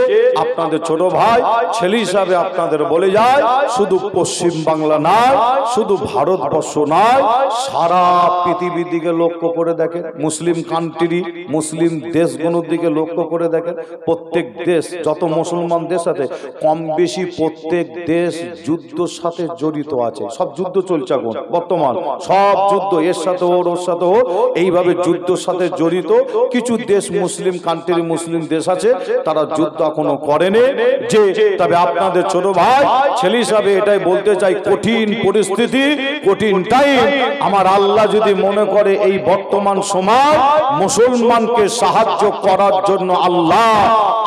আপনাদের ছোট ভাই ছেলে হিসাবে আপনাদের বলে যায় শুধু পশ্চিম বাংলা নয় শুধু ভারতবর্ষ নয় সারা পৃথিবীর দিকে লক্ষ্য করে দেখেন মুসলিম কান্ট্রি মুসলিম দেশগুলোর দিকে লক্ষ্য করে দেখেন প্রত্যেক দেশ যত মুসলমান দেশ আছে কম বেশি প্রত্যেক দেশ যুদ্ধের সাথে জড়িত আছে সব যুদ্ধ চলছে এখন বর্তমান সব যুদ্ধ এর সাথে ওর সাথে ওর এইভাবে যুদ্ধের সাথে জড়িত কিছু দেশ মুসলিম কান্ট্রি মুসলিম দেশ আছে তারা যুদ্ধ এখনো করেনি যে তবে আপনাদের ছোট ভাই ছেলে হিসাবে এটাই বলতে চাই কঠিন পরিস্থিতি কঠিন টাইম আমার আল্লাহ যদি মনে করে এই বর্তমান সময় মুসলমানকে সাহায্য করার জন্য আল্লাহ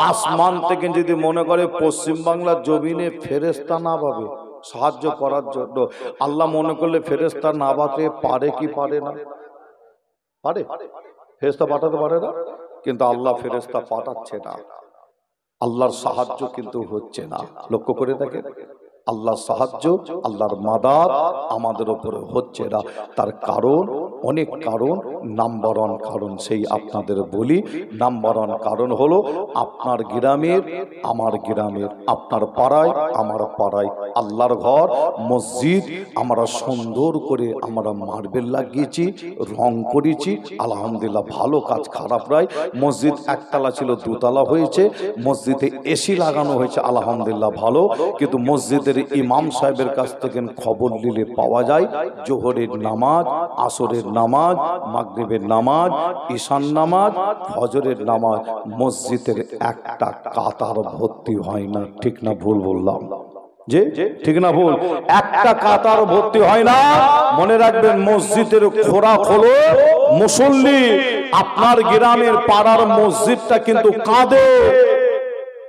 আসমান থেকে যদি মনে করে পশ্চিম বাংলার জমিনে ফেরেশতা না পাবে সাহায্য করার জন্য আল্লাহ মনে করলে ফেরেশতা না পাঠাতে পারে কি পারে না পারে ফেরেশতা পাঠাতে পারে না কিন্তু আল্লাহ ফেরেশতা পাঠাচ্ছে না আল্লাহর সাহায্য কিন্তু হচ্ছে না লক্ষ্য করে দেখেন আল্লাহর সাহায্য আল্লাহর মাদাদ আমাদের উপরে হচ্ছে না তার কারণ অনেক কারণ নাম্বার ওয়ান কারণ সেই আপনাদের বলি নাম্বার ওয়ান কারণ হলো আপনার গ্রামের আমার গ্রামের আপনার পাড়ায় আমার পাড়ায় আল্লাহর ঘর মসজিদ আমরা সুন্দর করে আমরা মার্বেল লাগিয়েছি রং করেছি আলহামদুলিল্লাহ ভালো কাজ খারাপ নয় মসজিদ একতলা ছিল দুতলা হয়েছে মসজিদে এসি লাগানো হয়েছে আলহামদুলিল্লাহ ভালো কিন্তু মসজিদের ইমাম সাহেবের কাছ থেকে খবর নিলে পাওয়া যায় জোহরের নামাজ আসরের নামাজ মাগরিবের নামাজ ঈশান নামাজ ফজরের নামাজ মসজিদের একটা কাতার ভর্তি হয় না ঠিক না ভুল বললাম যে ঠিক না ভুল একটা কাতার ভর্তি হয় না মনে রাখবেন মসজিদের খোরাক হলো মুসল্লি আপনার গ্রামের পাড়ার মসজিদটা কিন্তু কাঁদে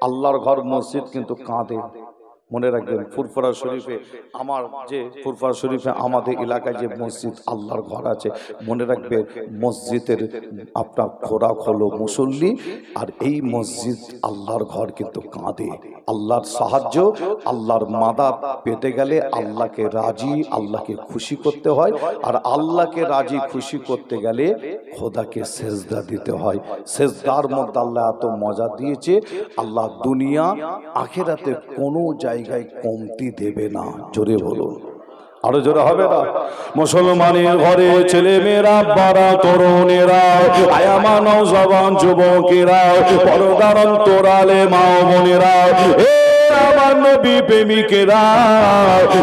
আল্লাহর ঘর মসজিদ কিন্তু কাঁদে মনে রাখবেন ফুরফুরা শরীফে আমার যে ফুরফুরা শরীফে আমাদের এলাকায় যে মসজিদ আল্লাহর ঘর আছে মনে রাখবেন মসজিদের আপনার খোরাক হলো মুসল্লি আর এই মসজিদ আল্লাহর ঘর কিন্তু কাঁদে আল্লাহর সাহায্য আল্লাহর মাদাদ পেতে গেলে আল্লাহকে রাজি আল্লাহকে খুশি করতে হয় আর আল্লাহকে রাজি খুশি করতে গেলে খোদাকে সেজদা দিতে হয় সেজদার মধ্যে আল্লাহ এত মজা দিয়েছে আল্লাহ দুনিয়া আখিরাতে কোনো জায়গায় কমতি দেবে না জোরে বলুন আরো জোরে হবে না মুসলমানের ঘরে ছেলে মেয়েরা বাড়া তরুণেরা আয়ামা নওজওয়ান যুবকেরা পর্দার অন্তরালে মা বোনেরা আমার নবী প্রেমিকেরা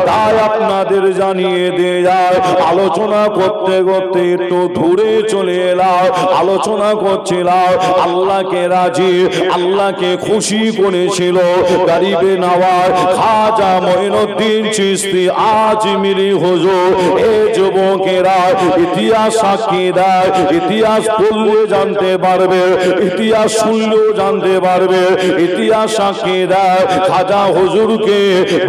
তাই আপনাদের জানিয়ে দিয়ে যায় আলোচনা করতে করতে একটু দূরে চলে এলাম আলোচনা করছিলাম আল্লাহকে রাজি আল্লাহকে খুশি করেছিল গরিবে নওয়াজ খাজা মঈনুদ্দিন চিশতি আজমিরি হুজুর এ যুবকেরা ইতিহাস সাক্ষী দেয় ইতিহাস পড়লে জানতে পারবে ইতিহাস শুনলেও জানতে পারবে ইতিহাস সাক্ষী দেয় খাজা হুজুরকে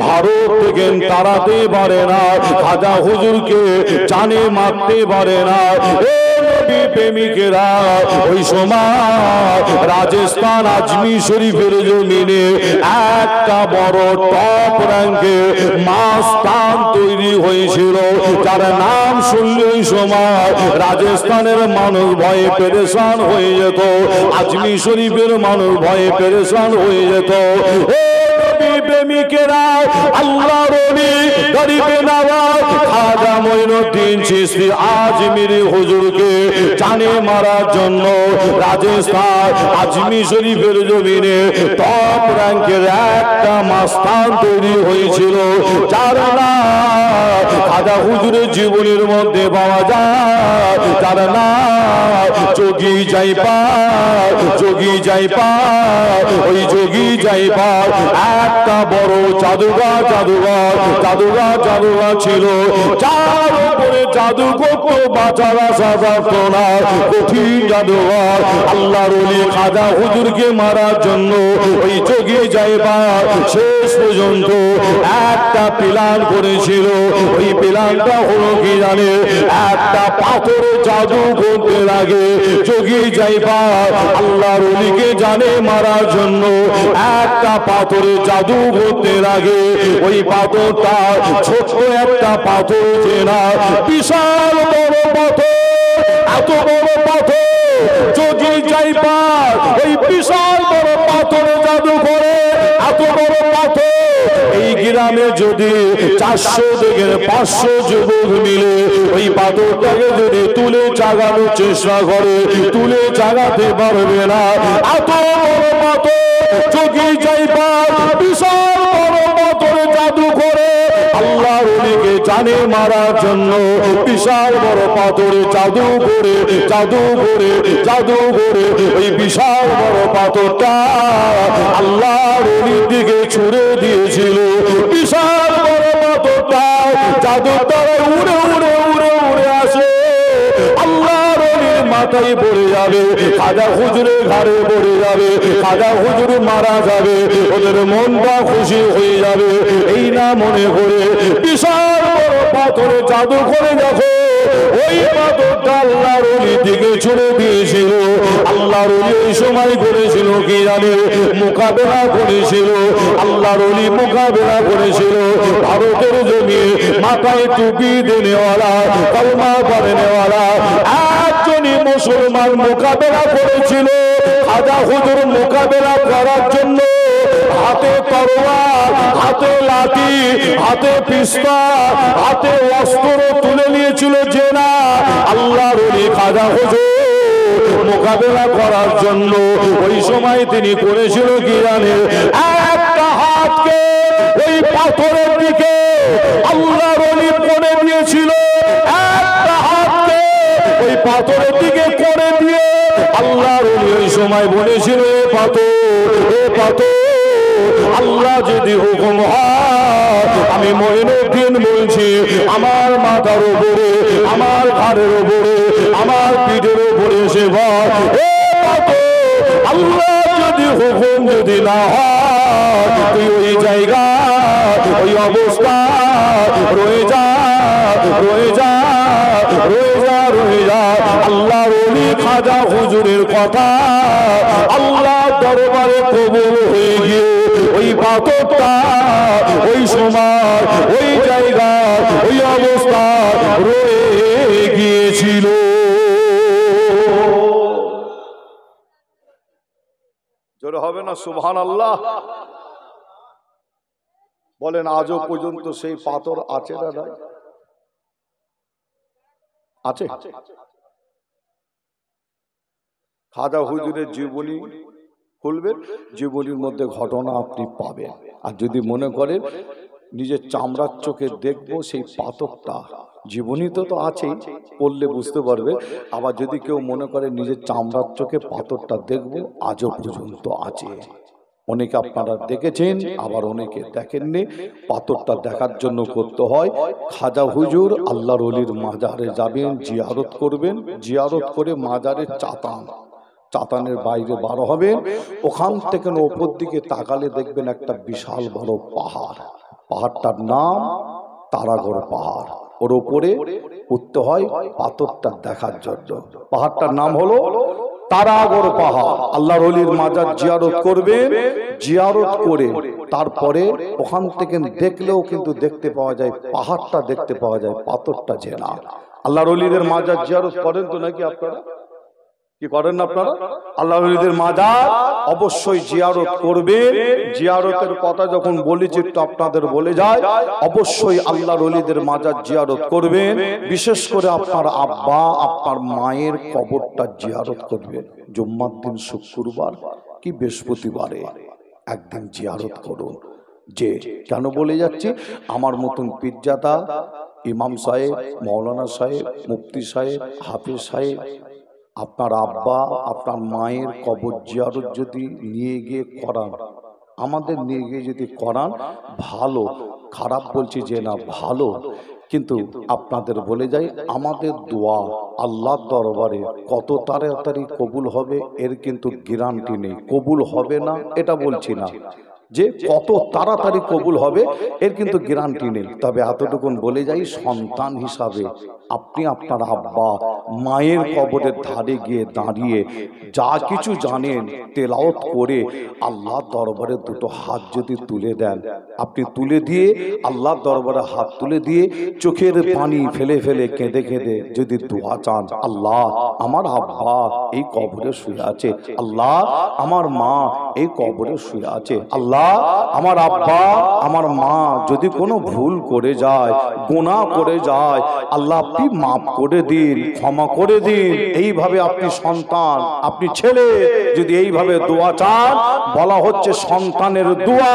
ভারত থেকে তাড়াতে পারে না খাজা হুজুরকে জানে মারতে পারে না প্রেমিকেরা ওই সময় রাজস্থান আজমি শরীফের জমিনে একটা বড় টপ র্যাঙ্কে মাস্তান তৈরি হয়েছিল যার নাম শুনলে ওই সময় রাজস্থানের মানুষ ভয়ে পেরেশান হয়ে যেত আজমি শরীফের মানুষ ভয়ে পেরেশান হয়ে যেত প্রেমিকেরা আল্লাহর ওলি গরিবে নওয়াজ খাজা মঈনুদ্দিন চিশতি আজমিরি হুজুরকে জানে মারার জন্য রাজস্থান আজমি শরীফের জমিনে টপ র্যাঙ্কের একটা মাস্তান তৈরি হয়েছিল যার নাম খাজা হুজুরের জীবনের মধ্যে পাওয়া যায় যার নাম যোগী জয়পাল যোগী জয়পাল ওই যোগী জয়পাল একটা বড় জাদুঘর ছিল যার উপরে জাদু করতো বাঁচার আশা থাকতো না, কঠিন জাদুঘর। আল্লাহর ওলি খাজা হুজুরকে মারার জন্য ওই যোগী যাইবার শেষ পর্যন্ত একটা প্ল্যান করেছিল। ওই প্ল্যানটা হলো কি জানে, একটা পাথরে জাদু করতে লাগে যোগী যাইবার আল্লাহর ওলিকে জানে মারার জন্য। একটা পাথরে জাদু করতে লাগে, ওই পাথরটা ছোট্ট একটা পাথর চেনা, বিশাল বড় পাথর, এত বড় পাথর যোগী যাইবার ওই বিশাল বড় পাথরে জাদু করে। এত বড় পাথর এই গ্রামে যদি 400 থেকে 500 যুবক মিলে ওই পাথরটাকে যদি তুলে চাগানোর চেষ্টা করে, তুলে চাগাতে পারবে না। এত বড় পাথর যোগী যাইবার বিশাল বড় পাথরে জাদু করে আল্লাহর ওলিকে জানে মারার জন্য। বিশাল বড় পাথরে জাদু করে জাদু করে জাদু করে ওই বিশাল বড় পাথরটা আল্লাহর ওলির দিকে ছুড়ে দিয়েছিল। বিশাল বড় পাথরটা জাদু দ্বারা উড়ে উড়ে উড়ে উড়ে আসে আল্লাহর ওলির মাথায় পড়ে যাবে, খাজা হুজুরের ঘাড়ে পড়ে যাবে, খাজা হুজুর মারা যাবে, ওদের মনটা খুশি হয়ে যাবে। এই না মনে করে বিশাল বড় পাথরে জাদু করে দেখো ওই পাথরটা আল্লাহর ওলির দিকে ছুড়ে দিয়েছিল। আল্লাহর ওলি ওই সময় করেছিল কি জানে, মোকাবেলা করেছিল। আল্লাহর ওলি মোকাবেলা করেছিল ভারতের জমি মাথায় টুপি দেনেওয়ালা, কলমা পড়নেওয়ালা একজনই মুসলমান মোকাবেলা করেছিল। খাজা হুজুর মোকাবেলা করার জন্য হাতে তরোয়ার, হাতে লাঠি, হাতে পিস্তল, হাতে অস্ত্র তুলে নিয়েছিল যে না আল্লাহর ওলি খাজা হুজুর মোকাবেলা করার জন্য। ওই সময় তিনি করেছিল কি জানে, একটা হাতকে ওই পাথরের দিকে আল্লাহর ওলি করে দিয়েছিল, একটা হাতকে ওই পাথরের দিকে করে দিয়ে আল্লাহর ওলি ওই সময় বলেছিল এ পাথর আল্লাহ যদি হুকুম হয় আমি মঈনুদ্দিন বলছি, আমার মাথার উপরে, আমার ঘাড়ের উপরে, আমার পিঠের উপরে সে বল আল্লাহ যদি হুকুম যদি না হয় তুই ওই জায়গা ওই অবস্থা রয়ে যা রয়ে যা রয়ে যা রয়ে যা। আল্লাহ ওলি খাজা হুজুরের কথা আল্লাহ দরবারে কবুল হয়ে গিয়ে ওই পাথরটা ওই সময় ওই জায়গা ওই অবস্থা রয়ে গিয়েছিল। জোরে হবে না সুবহানাল্লাহ? বলেন আজও পর্যন্ত সেই পাথর আছে না নাই? আছে। খাজা হুজুরের জীবনী খুলবেন, জীবনীর মধ্যে ঘটনা আপনি পাবেন। আর যদি মনে করেন নিজের চামড়ার চোখে দেখবো সেই পাথরটা, জীবনীতে তো আছেই, পড়লে বুঝতে পারবে। আবার যদি কেউ মনে করে নিজের চামড়ার চোখে পাথরটা দেখবো, আজও পর্যন্ত আছে। অনেকে আপনারা দেখেছেন, আবার অনেকে দেখেননি। পাথরটা দেখার জন্য করতে হয় খাজা হুজুর আল্লাহর ওলির মাজারে যাবেন, জিয়ারত করবেন, জিয়ারত করে মাজারের চাতানের বাইরে বার হবেন। ওখান থেকে ওপর দিকে তাকালে দেখবেন একটা বিশাল বড় পাহাড়, পাহাড়টার নাম তারাগড় পাহাড়। ওর ওপরে উঠতে হয় পাথরটা দেখার জন্য। পাহাড়টার নাম হলো তারাগড় পাহাড়। আল্লাহর ওলির মাজার জিয়ারত করবেন, জিয়ারত করে তারপরে ওখান থেকে দেখলেও কিন্তু দেখতে পাওয়া যায়, পাহাড়টা দেখতে পাওয়া যায়, পাথরটা চেনা। আল্লাহর ওলিদের মাজার জিয়ারত করেন তো নাকি আপনারা? কি করেন না আপনারা? আল্লাহর ওলিদের মাজার অবশ্যই জিয়ারত করবেন। জিয়ারতের কথা যখন বলেছি একটু আপনাদের বলে যায়, অবশ্যই আল্লাহর ওলিদের মাজার জিয়ারত করবেন। বিশেষ করে আপনার আব্বা আপনার মায়ের কবরটা জিয়ারত করবেন। জুম্মার দিন, শুক্রবার কি বৃহস্পতিবারে একদিন জিয়ারত করুন। যে কেন বলে যাচ্ছি, আমার মতন পীরজাদা ইমাম সাহেব, মৌলানা সাহেব, মুফতি সাহেব, হাফেজ সাহেব আপনার আব্বা আপনার মায়ের কবর জিয়ারত যদি নিয়ে গিয়ে করান, আমাদের নিয়ে গিয়ে যদি করান, ভালো। খারাপ বলছি যে না, ভালো। কিন্তু আপনাদের বলে যাই, আমাদের দোয়া আল্লাহর দরবারে কত তাড়াতাড়ি কবুল হবে এর কিন্তু গ্যারান্টি নেই। কবুল হবে না এটা বলছি না, যে কত তাড়াতাড়ি কবুল হবে এর কিন্তু গ্যারান্টি নেই। তবে এতটুকুন বলে যাই, সন্তান হিসাবে আপনি আপনার আব্বা মায়ের কবরের ধারে গিয়ে দাঁড়িয়ে যা কিছু জানেন তেলাওয়াত করে আল্লাহর দরবারে দুটো হাত যদি তুলে দেন, আপনি তুলে দিয়ে আল্লাহর দরবারে হাত তুলে দিয়ে চোখের পানি ফেলে ফেলে কেঁদে কেঁদে যদি দোয়া চান, আল্লাহ আমার আব্বা এই কবরে শুয়ে আছে, আল্লাহ আমার মা এই কবরে শুয়ে আছে, আল্লাহ আমার আব্বা আমার মা যদি কোনো ভুল করে যায়, গুনাহ করে যায়, আল্লাহ আপনি মাফ করে দিন, ক্ষমা করে দিন। এইভাবে আপনি সন্তান, আপনি ছেলে যদি এইভাবে দোয়া চান, বলা হচ্ছে সন্তানের দোয়া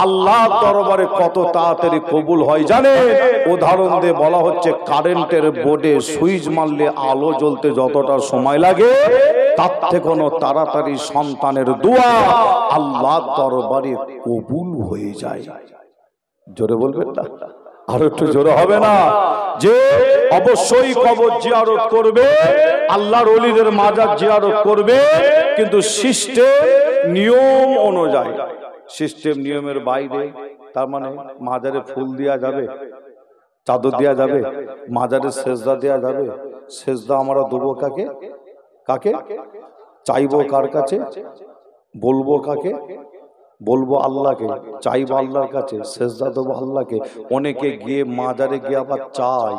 আল্লাহর দরবারে কত তাড়াতাড়ি কবুল হয় জানেন? উদাহরণ দিয়ে বলা হচ্ছে, কারেন্টের বোর্ডে সুইচ মারলে আলো জ্বলতে যতটা সময় লাগে, তার থেকে কোনো তাড়াতাড়ি সন্তানের দোয়া আল্লাহর দরবারে কবুল হয়ে যায়। জোরে বলবেন না? আর একটু জোরে হবে না? যে অবশ্যই কবর জিয়ারত করবে, আল্লাহর ওলিদের মাজার জিয়ারত করবে, কিন্তু সিস্টেম নিয়ম অনুযায়ী। সিস্টেম নিয়মের বাইরে, তার মানে মাজারে ফুল দেওয়া যাবে, চাদর দেওয়া যাবে, মাজারে সেজদা দেওয়া যাবে। সেজদা আমরা দেবো কাকে? কাকে চাইবো? কার কাছে বলবো? কাকে বলবো? আল্লাহকে। চাইবো আল্লাহর কাছে, সেজদা দেবো আল্লাহকে। অনেকে গিয়ে মাজারে গিয়ে আবার চাই,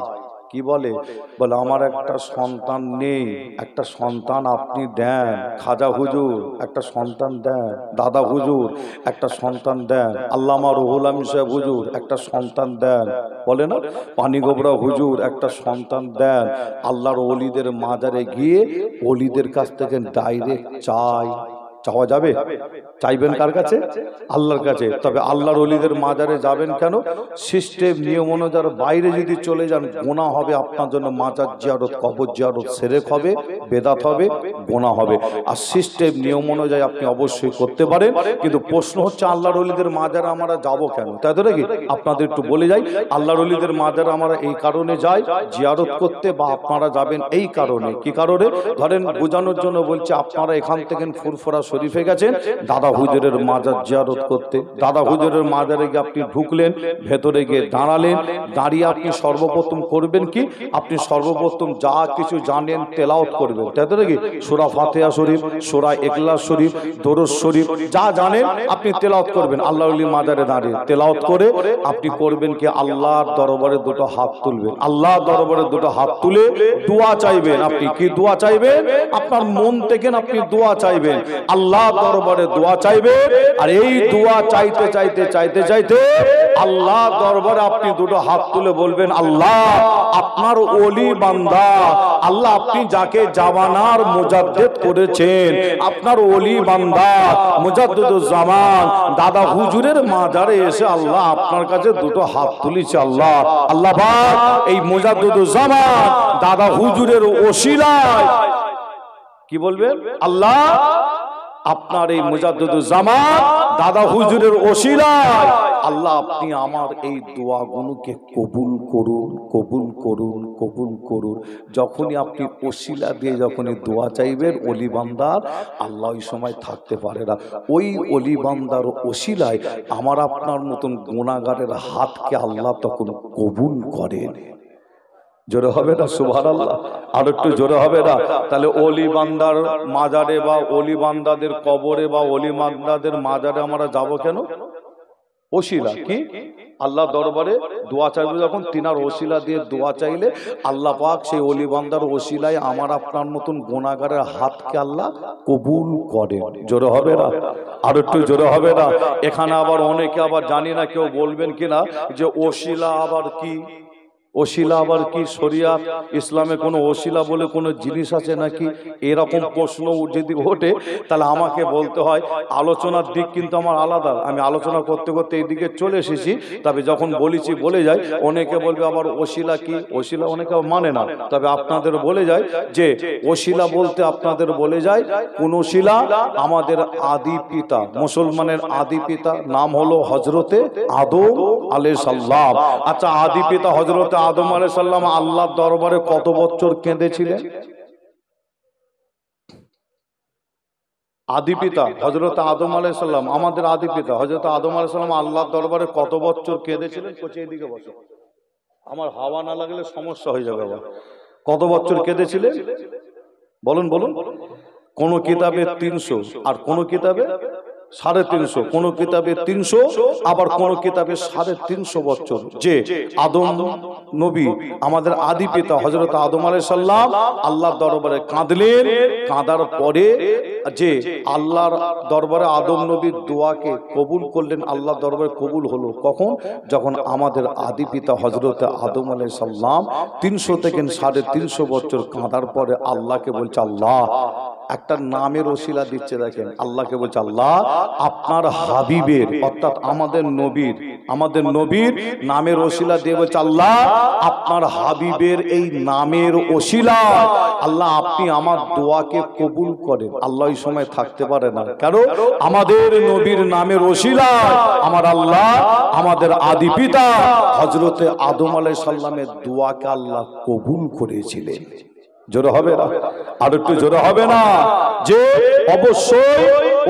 কি বলে? বলে আমার একটা সন্তান নেই, একটা সন্তান আপনি দেন। খাজা হুজুর একটা সন্তান দেন, দাদা হুজুর একটা সন্তান দেন, আল্লামা রুহুল আমিন সাহেব হুজুর একটা সন্তান দেন, বলে না? পানি গোবরা হুজুর একটা সন্তান দেন। আল্লাহর ওলিদের মাজারে গিয়ে ওলিদের কাছ থেকে ডাইরেক্ট চাই। চাওয়া যাবে? চাইবেন কার কাছে? আল্লাহর কাছে। তবে আল্লাহর ওলিদের মাজারে যাবেন কেন? সিস্টেম নিয়ম অনুযায়ী বাইরে যদি চলে যান গুনাহ হবে আপনার জন্য। মাজার জিয়ারত, কবর জিয়ারত শিরক হবে, বেদাত হবে, গুনাহ হবে। আর সিস্টেম নিয়ম অনুযায়ী আপনি অবশ্যই করতে পারেন। কিন্তু প্রশ্ন হচ্ছে, আল্লাহর ওলিদের মাজারে আমরা যাব কেন? তাই তো নাকি? আপনাদের একটু বলে যাই, আল্লাহর ওলিদের মাজারে আমরা এই কারণে যাই জিয়ারত করতে, বা আপনারা যাবেন এই কারণে। কি কারণে? ধরেন বোঝানোর জন্য বলছি, আপনারা এখান থেকে ফুরফুরা শরীফে গেছেন দাদা হুজুরের মাজার জিয়ারত করতে। দাদা হুজুরের মাজারে গিয়ে আপনি ঢুকলেন, ভেতরে গিয়ে দাঁড়ালেন। দাঁড়িয়ে আপনি সর্বপ্রথম করবেন কি? আপনি সর্বপ্রথম যা কিছু জানেন তেলাওয়াত করবেন, তাই তো নাকি? সূরা ফাতিহা শরীফ, সূরা ইখলাস শরীফ, দরুদ শরীফ যা জানেন আপনি তেলাওয়াত করবেন। আল্লাহর ওলির মাজারে দাঁড়িয়ে তেলাওয়াত করে আপনি করবেন কি? আল্লাহর দরবারে দুটো হাত তুলবেন। আল্লাহর দরবারে দুটো হাত তুলে দোয়া চাইবেন। আপনি কি দোয়া চাইবেন? আপনার মন থেকে আপনি দোয়া চাইবেন, আল্লাহ দরবারে দোয়া চাইবে। আর এই দোয়া চাইতে চাইতে চাইতে চাইতে আল্লাহ দরবারে আপনি দুটো হাত তুলে বলবেন, আল্লাহ আপনার ওলি বান্দা, আল্লাহ আপনি যাকে জামানার মুজাদ্দিদ করেছেন, আপনার ওলি বান্দা মুজাদ্দিদুজ জামান দাদা হুজুরের মাজারে এসে আল্লাহ আপনার কাছে দুটো হাত তুলেছে। আল্লাহ আল্লাহ পাক এই মুজাদ্দিদুজ জামান দাদা হুজুরের ওসিলায় কি বলবেন? আল্লাহ আপনার এই মুজাদ্দিদুজ জামান দাদা হুজুরের ওসিলায় আল্লাহ আপনি আমার এই দোয়াগুলোকে কবুল করুন, কবুল করুন, কবুল করুন। যখনই আপনি ওসিলা দিয়ে যখনই দোয়া চাইবেন ওলি বান্দার, আল্লাহ ওই সময় থাকতে পারে না। ওই ওলি বান্দার ওসিলায় আমার আপনার মতন গুনাহগারের হাতকে আল্লাহ তখন কবুল করেন। জোরে হবে না? সুবহানাল্লাহ। আর একটু জোরে হবে না? তাহলে ওলি বান্দার মাজারে বা ওলি বান্দাদের কবরে বা ওলি বান্দাদের মাজারে আমরা যাব কেন? ওসিলা কি? আল্লাহ দরবারে দোয়া চাইবে যখন, তিনার ওসিলা দিয়ে দোয়া চাইলে আল্লাহ পাক সেই ওলি বান্দার ওসিলায় আমার আপনার মতন গুনাহগারের হাতকে আল্লাহ কবুল করেন। জোরে হবে না? আর একটু জোরে হবে না? এখানে আবার অনেকে আবার জানি না, কেউ বলবেন কিনা যে ওসিলা আবার কি? ওসিলা আবার কি? শরিয়াত ইসলামে কোনো ওসিলা বলে কোনো জিনিস আছে নাকি? এরকম প্রশ্ন যদি ওঠে তাহলে আমাকে বলতে হয় আলোচনার দিক কিন্তু আমার আলাদা। আমি আলোচনা করতে করতে এই দিকে চলে এসেছি। তবে যখন বলেছি বলে যাই, অনেকে বলবে আবার ওসিলা কি? ওসিলা অনেকে মানে না। তবে আপনাদের বলে যায় যে ওসিলা বলতে আপনাদের বলে যায় কোন ওসিলা? আমাদের আদি পিতা, মুসলমানের আদি পিতা নাম হলো হজরতে আদম আলাইহিস সালাম। আচ্ছা, আদি পিতা হজরতে আদম আলাইহিস সালাম আল্লাহর দরবারে কত বছর কেঁদেছিলেন? আদি পিতা হযরত আদম আলাইহিস সালাম, আমাদের আদি পিতা হযরত আদম আলাইহিস সালাম আল্লাহর দরবারে কত বছর কেঁদেছিলেন? কোচে এদিকে বসো, আমার হাওয়া না লাগলে সমস্যা হয়ে যাবে। আবার কত বছর কেঁদেছিলেন বলুন বলুন? কোন কিতাবে 300, আর কোন কিতাবে 350, কোন কিতাবে 300, আবার কোন কিতাবে 350 বছর। যে আদম নবী আমাদের আদি পিতা হযরত আদম আলাইহিস সালাম আল্লাহর দরবারে কাঁদলেন, কাঁদার পরে যে আল্লাহর দরবারে আদম নবীর দোয়াকে কবুল করলেন, আল্লাহর দরবারে কবুল হলো কখন? যখন আমাদের আদি পিতা হযরত আদম আলাইহিস সালাম 300 থেকে 350 বছর কাঁদার পরে আল্লাহকে বলছে, আল্লাহ একটা নামের ওসিলা দিচ্ছে, দেখেন আল্লাহকে বলছে, আল্লাহ আপনার হাবিবের অর্থাৎ আমাদের নবীর নামের ওসিলা দিয়ে বলছে, আল্লাহ আপনার হাবিবের এই নামের ওসিলা আল্লাহ আপনি আমার দোয়াকে কবুল করেন। আল্লাহ এই সময় থাকতে পারে না, কেন? আমাদের নবীর নামের ওসিলা আমার আল্লাহ আমাদের আদি পিতা হযরতে আদম আলাইহিস সালামের দোয়াকে আল্লাহ কবুল করেছিলেন। জোরে হবে না? আর একটু জোরে হবে না? যে অবশ্যই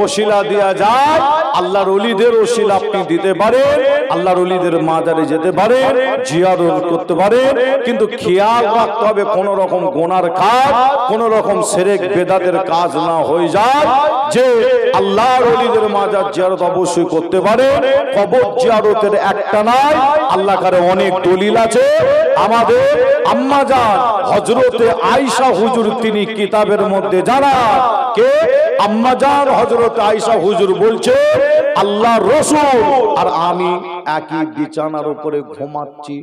ওসিলা দেয়া যায়, আল্লাহর ওলিদের ওসিলা আপনি দিতে পারেন, আল্লাহর ওলিদের মাজারে যেতে পারেন, জিয়ারত করতে পারেন, কিন্তু খেয়াল রাখতে হবে কোন রকম গুনার কাজ, কোন রকম শিরক বেদাতের কাজ না হয়ে যায়। যে আল্লাহর ওলিদের মাজার জিয়ারত অবশ্যই করতে পারেন, কবর জিয়ারতের একটা নাই, আল্লাহ কারে অনেক দলিল আছে। আমাদের আম্মা জান হযরতে আয়েশা হুজুর তিনি কিতাবের মধ্যে জানান, কে আম্মা জান হযরত আয়েশা হুজুর বলছে, আল্লাহর রাসূল আর আমি একই বিছানার উপরে ঘুমাচ্ছি।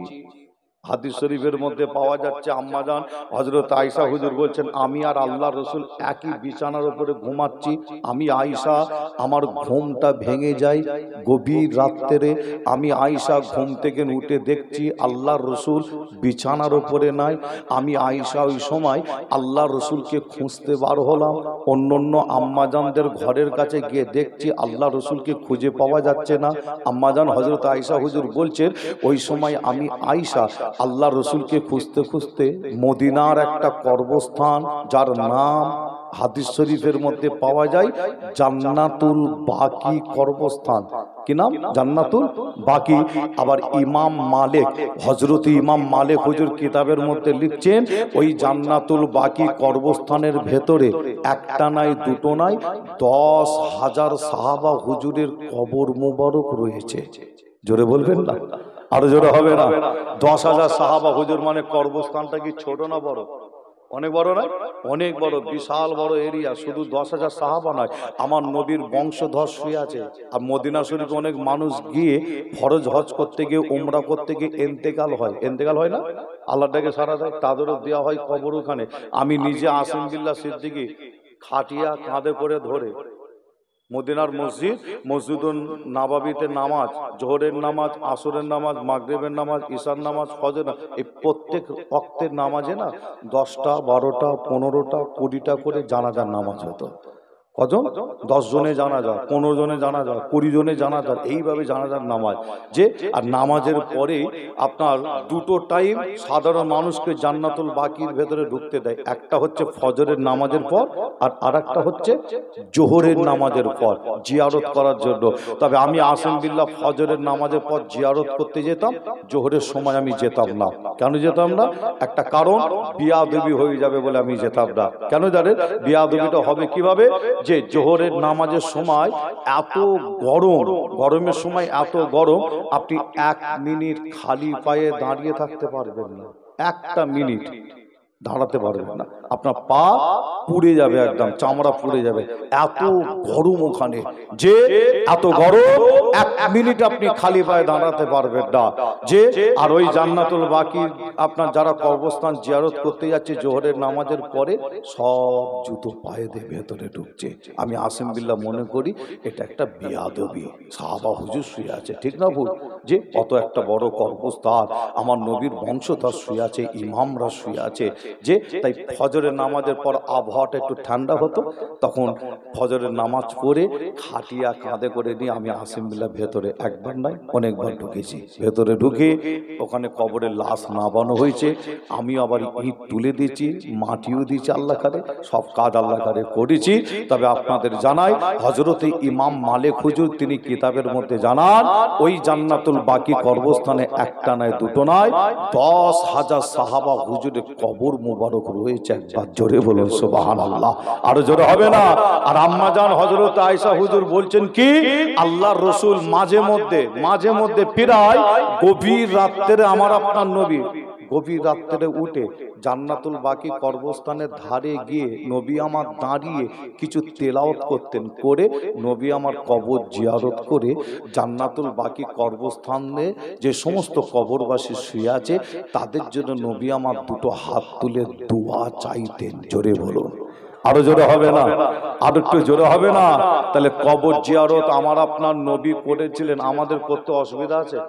হাদিস শরীফের মধ্যে পাওয়া যাচ্ছে, আম্মা জান হযরত আয়েশা হুজুর বলছেন, আমি আর আল্লাহর রাসূল একই বিছানার উপরে ঘুমাচ্ছি। আমি আয়েশা, আমার ঘুমটা ভেঙে যায় গভীর রাত্রে। আমি আয়েশা ঘুম থেকে উঠে দেখছি আল্লাহর রাসূল বিছানার উপরে নাই। আমি আয়েশা ওই সময় আল্লাহর রাসূলকে খুঁজতে বার হলাম। অন্যান্য আম্মা জানদের ঘরের কাছে গিয়ে দেখছি আল্লাহর রাসূলকে খুঁজে পাওয়া যাচ্ছে না। আম্মা জান হযরত আয়েশা হুজুর বলছেন, ওই সময় আমি আয়েশা আল্লাহ রসুলকে খুঁজতে খুঁজতে মদিনার একটা কবরস্থান, যার নাম হাদিস শরীফের মধ্যে পাওয়া যায় জান্নাতুল বাকি কবরস্থান। কি নাম? জান্নাতুল বাকি। আবার ইমাম মালিক হযরত ইমাম মালিক হুজুর কিতাবের মধ্যে লিখছেন, ওই জান্নাতুল বাকি কবরস্থানের ভেতরে একটা নাই দুটো নাই 10,000 সাহাবা হুজুরের কবর মুবারক রয়েছে। জোরে বলবেন না? আরো জোরে হবে না? 10,000 সাহাবা হুজুর মানে কবরস্থানটা কি ছোট না বড়? অনেক বড় না? অনেক বড়, বিশাল বড় এরিয়া। শুধু 10,000 সাহাবা নয়, আমার নবীর বংশধর শুয়ে আছে। আর মদিনা শরীফে অনেক মানুষ গিয়ে ফরজ হজ করতে গিয়ে, উমরা করতে গিয়ে ইন্তেকাল হয় না, আল্লাহটাকে সারা দেয়, তাদেরও দেওয়া হয় কবর ওখানে। আমি নিজে আসিম বিল্লাহ সিদ্দিকী খাটিয়া কাঁধে করে ধরে মদিনার মসজিদুন নববীতে নামাজ, জোহরের নামাজ, আসরের নামাজ, মাগরিবের নামাজ, ঈশার নামাজ, ফজর, এই প্রত্যেক ওয়াক্তের নামাজে না 10টা 12টা 15টা 20টা করে জানাজার নামাজ হতো। কজন? 10 জনে জানাজা, 15 জনে জানাজা, 20 জনে জানাজা, এইভাবে জানাজার নামাজ। যে আর নামাজের পরে আপনার দুটো টাইম সাধারণ মানুষকে জান্নাতুল বাকির ভেতরে ঢুকতে দেয়। একটা হচ্ছে ফজরের নামাজের পর, আর আরেকটা হচ্ছে জোহরের নামাজের পর জিয়ারত করার জন্য। তবে আমি আসিম বিল্লাহ ফজরের নামাজের পর জিয়ারত করতে যেতাম, জোহরের সময় আমি যেতাম না। কেন যেতাম না? একটা কারণ, বিয়াদবি হয়ে যাবে বলে আমি যেতাম না। কেন জানেন? বিয়াদবিটা হবে কিভাবে? যে জোহরের নামাজের সময় এত গরমের সময় এত গরম, আপনি 1 মিনিট খালি পায়ে দাঁড়িয়ে থাকতে পারবেন না। 1টা মিনিট দাঁড়াতে পারবেন না, আপনার পা পুড়ে যাবে, একদম চামড়া পুড়ে যাবে, এত গরম ওখানে। যে এত গরম, 1 মিনিট আপনি খালি পায়ে দাঁড়াতে পারবেন না। যে আর ওই জান্নাতুল বাকি আপনার যারা কবরস্থান জিয়ারত করতে যাচ্ছে জোহরের নামাজের পরে, সব জুতো পায়ে দিয়ে ভেতরে ঢুকছে। আমি আসিম বিল্লাহ মনে করি এটা একটা বিয়াদবি। সাহাবা হুজুর শুয়ে আছে, ঠিক না ভুল? যে অত একটা বড় কবরস্থান, আমার নবীর বংশধর শুয়ে আছে, ইমামরা শুয়ে আছে। যে তাই ফজরের নামাজের পর আবহাওয়া আবহাওয়াটা একটু ঠান্ডা হতো, তখন ফজরের নামাজ পড়ে খাটিয়া কাঁধে করে নিয়ে আমি আসিমবিল্লাহ ভেতরে একবার নয় অনেকবার ঢুকেছি। ভেতরে ঢুকে ওখানে কবরের লাশ নামানো হয়েছে, আমি আবার ইট তুলে দিয়েছি, মাটিও দিয়েছি, আল্লাহ কারে সব কাজ আল্লাহ কারে করেছি। তবে আপনাদের জানাই, হযরতে ইমাম মালিক হুজুর তিনি কিতাবের মধ্যে জানান, ওই জান্নাতুল বাকি কবরস্থানে একটা নয় দুটো নয় 10,000 সাহাবা হুজুরের কবর মুবারক রয়েছে। একবার জোরে বলুন সুবহানাল্লাহ, আরো জোরে হবে না? আর আম্মা জান হযরত আয়েশা হুজুর বলছেন কি, আল্লাহর রাসূল মাঝে মধ্যে প্রায় গভীর রাত্রে আমার আপনার নবী গভীর রাত্রে উঠে জান্নাতুল বাকি কবরস্থানের ধারে গিয়ে নবী আমার দাঁড়িয়ে কিছু তেলাওয়াত করতেন, করে নবী আমার কবর জিয়ারত করে জান্নাতুল বাকি কবরস্থানে যে সমস্ত কবরবাসী শুয়ে আছে তাদের জন্য নবী আমার দুটো হাত তুলে দোয়া চাইতেন। জোরে বলুন, আরো জোরে হবে না? আর একটু জোরে হবে না? তাহলে কবর জিয়ারত আমার আপনার নবী করেছিলেন, আমাদের করতে অসুবিধা আছে?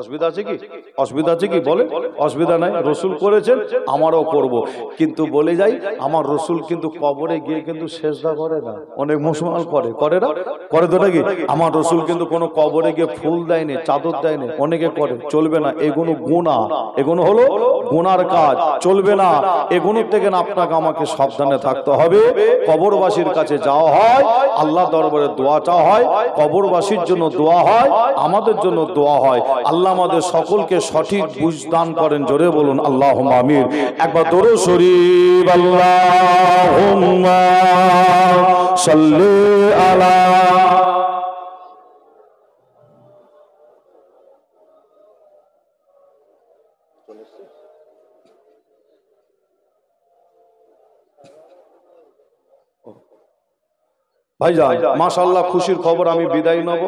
অসুবিধা আছে কি? অসুবিধা আছে কি? বলে অসুবিধা নাই, রসুল করেছেন আমারও করব। কিন্তু বলে যাই, আমার রসুল কিন্তু কবরে গিয়ে কিন্তু সেজদা করে না। অনেক মুসলমান করে না? করে তো নাকি? আমার রসুল কিন্তু কোনো কবরে গিয়ে ফুল দেয়নি, চাদর দেয়নি। অনেকে করে, চলবে না, এগুলো গুনাহ, এগুলো হলো গুনার কাজ, চলবে না। এগুলো থেকে আপনাকে আমাকে সাবধানে থাকতে হবে। কবরবাসীর কাছে যাওয়া হয়, আল্লাহ দরবারে দোয়া চাওয়া হয়, কবরবাসীর জন্য দোয়া হয়, আমাদের জন্য দোয়া হয়। আল্লাহ আমাদের সকলকে সঠিক বুঝ দান করেন। জোরে বলুন আল্লাহুম্মা আমিন। একবার দরুদ শরীফ, আল্লাহুম্মা সাল্লি আলা। ভাইজান মাশাআল্লাহ, খুশির খবর, আমি বিদায় নেব,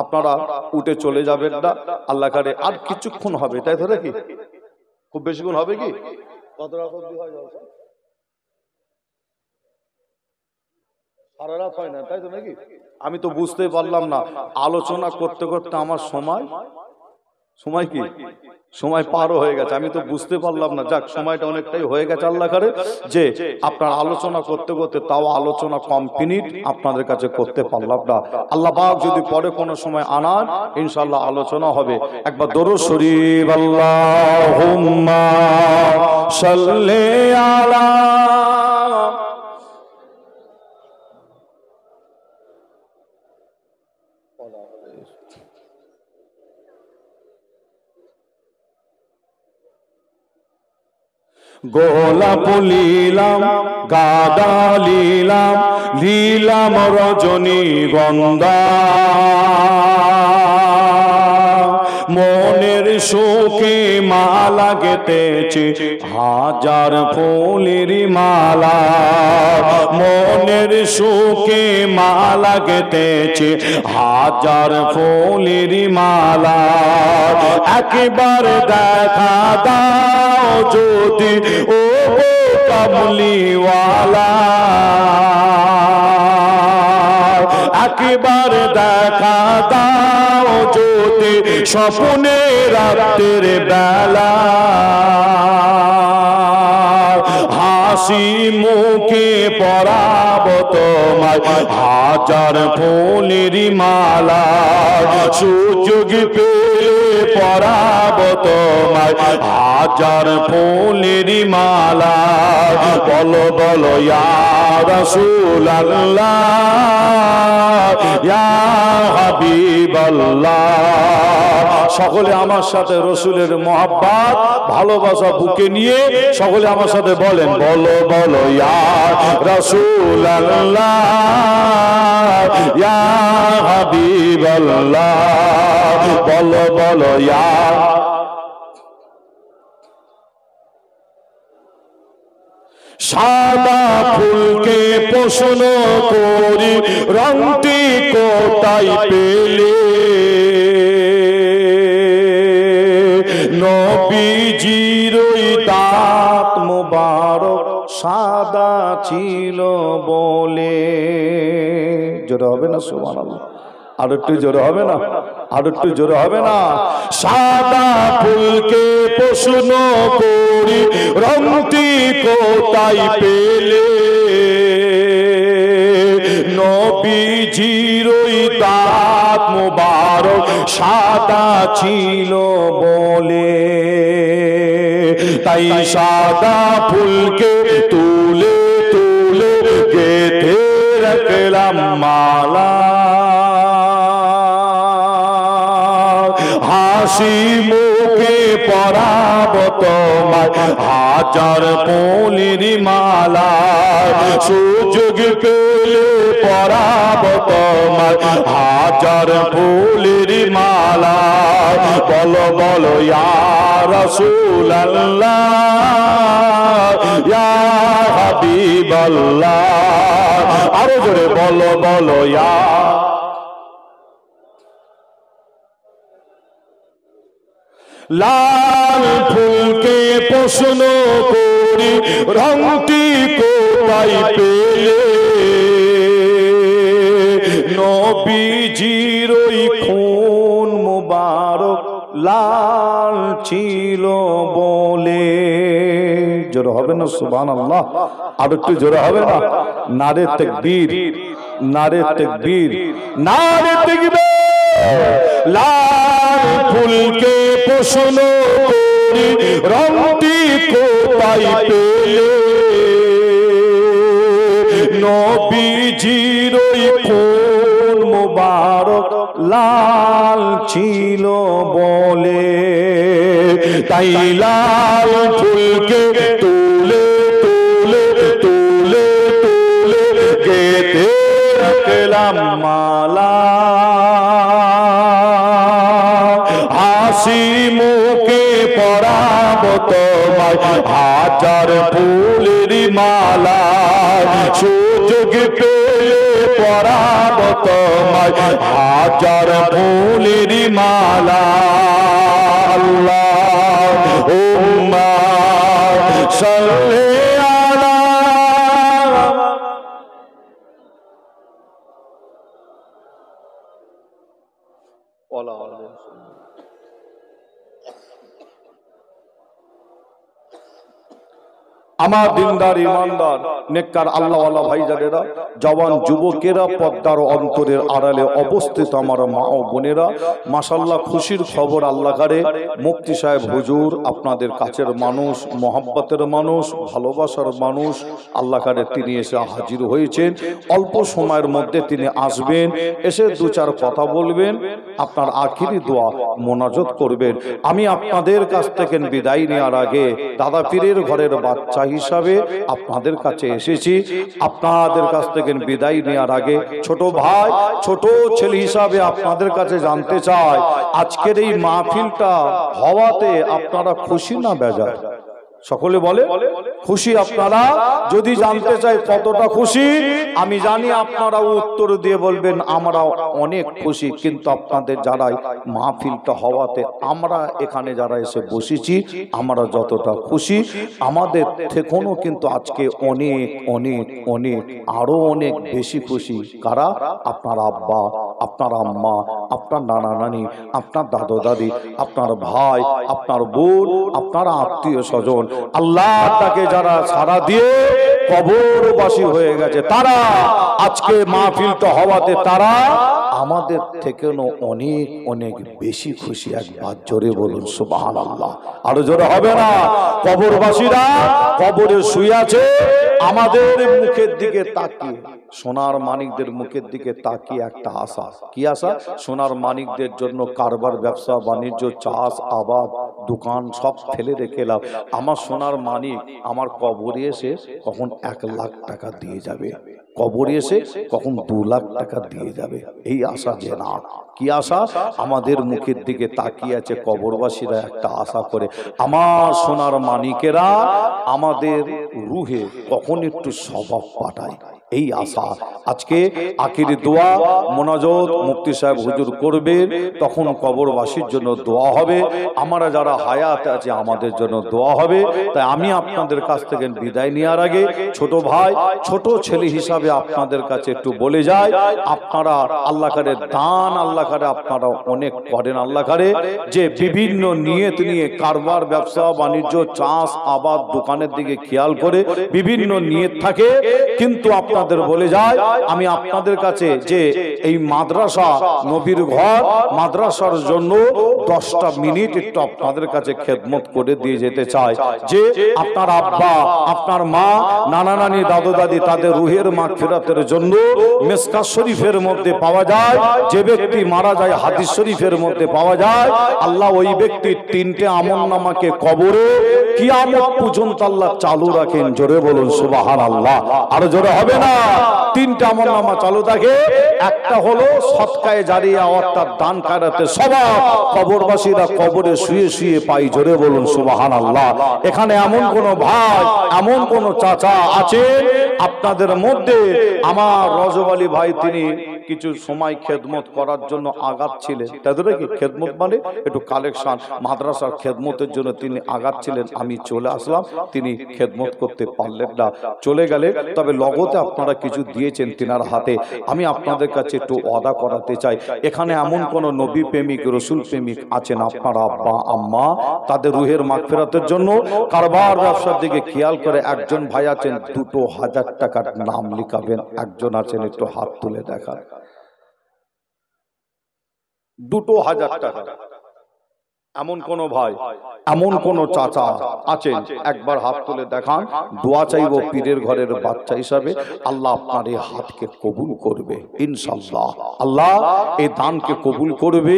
আপনারা উঠে চলে যাবেন না। আল্লাহ কারে আর কিছুক্ষণ হবে, তাই তো নাকি? খুব বেশিক্ষণ হবে কি? কত রাত অবধি হয় জলসা? সারা রাত হয় না, তাই তো নাকি? আমি তো বুঝতে পারলাম না, আলোচনা করতে করতে আমার সময় কি সময় পারও হয়ে গেছে, আমি তো বুঝতে পারলাম না। যাক, সময়টা অনেকটাই হয়ে গেছে আল্লাহ করে, যে আপনার আলোচনা করতে করতে তাও আলোচনা কমপ্লিট আপনাদের কাছে করতে পারলাম না। আল্লাহ পাক যদি পরে কোনো সময় আনান, ইনশাআল্লাহ আলোচনা হবে। একবার দরুদ শরীফ, আল্লাহুম্মা সাল্লি আলা। গোলাপ লীলাম, গাঁদা লীলাম, লীলাম রজনীগন্ধা, মনের শোকে মালা গেঁথেছে হাজার ফুলের মালা, মনের শোকে মালা গেঁথেছে হাজার ফুলের মালা। একবার দেখা দাও যদি ও কামলিওয়ালা, একবার দেখা দাও যদি স্বপ্নে রাতের বেলা, হাসি মুখে পরাব তোমায় হাজার ফুলের মালা, সুযোগ পেলে পরাব তোমায় হাজার ফুলের মালা। বলো বলো ইয়া রাসূলুল্লাহ, ইয়া হাবিবাল্লাহ। সকলে আমার সাথে রসুলের মহব্বত ভালোবাসা বুকে নিয়ে সকলে আমার সাথে বলেন, বলো বলো ইয়া রাসূলুল্লাহ, ইয়া হাবিবাল্লাহ। বলো বলো ইয়া। সাদা ফুলকে প্রশ্ন করি রংটি কোথায় পেলে, নবীজির দাঁত মোবারক সাদা ছিল বলে। জোরে হবে না সুবহানাল্লাহ? আর একটু জোরে হবে না? আর একটু জোরে হবে না? সাদা ফুলকে প্রশ্ন করি রংটি কোথায় পেলে? নবীজির ওই দাঁত মোবারক সাদা ছিল বলে, তাই সাদা ফুলকে তুলে তুলে গেঁথে রাখলাম মালা। হাসি মুখে পরাব তোমার হাজার ফুলের মালা, সুযোগ পেলে পরাব তোমার হাজার ফুলের মালা। বলো বলো ইয়া রাসূলুল্লাহ ইয়া হাবিবাল্লাহ, আরো জোরে বলো বলো ইয়া। লাল ফুলকে প্রশ্ন করি রংটি কোথায় পেলে? নবীজির ওই খুন মুবারক লাল ছিল বলে। জোরে হবে না সুবহানাল্লাহ? আর একটু জোরে হবে না? নারে তাকবীর, নারে তাকবীর, নারে তাকবীর। লাল ফুলকে প্রশ্ন করি রংটি কোথায় পেলে? নবীজির ওই খুন মুবারক লাল ছিল বলে, তাই লাল ফুলকে তুলে তুলে তুলে তুলে গেঁথে রাখলাম মালা। হাসি মুখে পরাব তোমায় হাজার ফুলের মালা, সুযোগ পেলে পরাব তোমায় হাজার ফুলের মালা। আল্লাহুম্মা সাল্লি আলা। আমার দিনদার ইমানদার নেককার আল্লাহওয়ালা ভাইজানেরা, জওয়ান যুবকেরা, পদ্মার অন্তরের আড়ালে অবস্থিত আমার মা ও বোনেরা, মাশাআল্লাহ খুশির খবর আল্লাহ করে মুফতি সাহেব হুজুর আপনাদের কাছের মানুষ, মহব্বতের মানুষ, ভালোবাসার মানুষ, আল্লাহ করে তিনি এসে হাজির হয়েছেন। অল্প সময়ের মধ্যে তিনি আসবেন, এসে দু চার কথা বলবেন, আপনার আখিরি দোয়া মোনাজাত করবেন। আমি আপনাদের কাছ থেকে বিদায় নেওয়ার আগে দাদা পীরের ঘরের বাচ্চা হিসাবে আপনাদের কাছে এসেছি। আপনাদের কাছ থেকে বিদায় নেওয়ার আগে ছোট ভাই, ছোট ছেলে হিসাবে আপনাদের কাছে জানতে চাই, আজকের এই মাহফিলটা হওয়াতে আপনারা খুশি না বেজার? সকলে বলে খুশি। আপনারা যদি জানতে চাই কতটা খুশি, আমি জানি আপনারা উত্তর দিয়ে বলবেন আমরা অনেক খুশি। কিন্তু আপনাদের যারাই মাহফিলটা হওয়াতে আমরা এখানে যারা এসে বসেছি, আমরা যতটা খুশি, আমাদের থেকেও কিন্তু আজকে অনেক অনেক অনেক আরো অনেক বেশি খুশি কারা? আপনার আব্বা, আপনার আম্মা, আপনার নানা নানি, আপনার দাদু দাদি, আপনার ভাই, আপনার বোন, আপনার আত্মীয় স্বজন, আল্লাহটাকে যারা সারা দিয়ে কবরবাসী হয়ে গেছে, তারা আজকে মাহফিলটা হওয়াতে তারা আমাদের থেকেও অনেক অনেক বেশি খুশি। একবার জোরে বলুন সুবহানাল্লাহ। আরো জোরে হবে না? কবরবাসীরা কবরে শুয়ে আছে, আমাদের মুখের দিকে তাকিয়ে, সোনার মানিকদের মুখের দিকে তাকিয়ে একটা আশা। কি আশা? সোনার মানিকদের জন্য কারবার, ব্যবসা বাণিজ্য, চাষ আবাদ, দোকান সব ফেলে রেখে এলাম, আমার সোনার মানিক আমার কবরে এসে কখন 1 লাখ টাকা দিয়ে যাবে, কবরে এসে কখন 2 লাখ টাকা দিয়ে যাবে, এই আশা যে না কি আশা? আমাদের মুখের দিকে তাকিয়ে আছে কবরবাসীরা একটা আশা করে, আমার সোনার মানিকেরা আমাদের রুহে কখন একটু স্বভাব পাঠায়, এই আশা। আজকে আখিরি দোয়া মোনাজাত মুফতি সাহেব হুজুর করবেন, তখন কবরবাসীর জন্য দোয়া হবে, আমরা যারা হায়াত আছে আমাদের জন্য দোয়া হবে। তাই আমি আপনাদের কাছ থেকে বিদায় নেওয়ার আগে ছোট ভাই, ছোট ছেলে হিসাবে আপনাদের কাছে একটু বলে যায়, আপনারা আল্লাহ করে দান, আল্লাহ করে আপনারা অনেক করেন, আল্লাহ করে যে বিভিন্ন নিয়ত নিয়ে কারবার, ব্যবসা বাণিজ্য, চাষ আবাদ, দোকানের দিকে খেয়াল করে বিভিন্ন নিয়ত থাকে, কিন্তু আপনাদের বলে যায় আমি আপনাদের কাছে যে এই মাদ্রাসা নবীর ঘর মাদ্রাসার জন্য 10টা মিনিট একটু আপনাদের কাছে খেদমত করে দিয়ে যেতে চাই, যে আপনার আব্বা, আপনার মা, নানা নানি, দাদু দাদি, তাদের রুহের মাগফিরাতের জন্য মিসকাত শরীফের মধ্যে পাওয়া যায়, যে ব্যক্তি মারা যায় হাদিস শরীফের মধ্যে পাওয়া যায়, আল্লাহ ওই ব্যক্তির 3টে আমলনামাকে কবরে কিয়ামত পর্যন্ত আল্লাহ চালু রাখেন। জোরে বলুন সুবহানাল্লাহ, আর জোরে হবে না? 3টা আমলনামা চালু থাকে, একটা হলো সদকায়ে জারিয়া অর্থাৎ দান খায়রাতের সওয়াব, কবরবাসীরা কবরে শুয়ে শুয়ে পাই। জোরে বলুন সুবহানাল্লাহ। এখানে এমন কোন ভাই, এমন কোন চাচা আছেন আপনাদের মধ্যে, আমার রজব আলী ভাই তিনি কিছু সময় খেদমত করার জন্য আগাচ্ছিলেন, তাদের কি খেদমত মানে একটু কালেকশন, মাদ্রাসার খেদমতের জন্য তিনি আগাচ্ছিলেন, আমি চলে আসলাম, তিনি খেদমত করতে পারলেন না, চলে গেলেন। তবে লগতে আপনারা কিছু দিয়েছেন তিনার হাতে, আমি আপনাদের কাছে একটু ওয়াদা করাতে চাই, এখানে এমন কোন নবী প্রেমিক, রসুল প্রেমিক আছেন আপনার আব্বা আম্মা, তাদের রুহের মাগফিরাতের জন্য কারবার ব্যবসার দিকে খেয়াল করে একজন ভাই আছেন 2000 টাকার নাম লিখাবেন, একজন আছেন একটু হাত তুলে দেখান, 2000 টাকা। এমন কোন ভাই, এমন কোন চাচা আছেন, একবার হাত তুলে দেখান, দোয়া চাইবো পীরের ঘরের বাচ্চা হিসাবে, আল্লাহ আপনার এই হাতকে কবুল করবে ইনশাআল্লাহ, আল্লাহ এই দানকে কবুল করবে,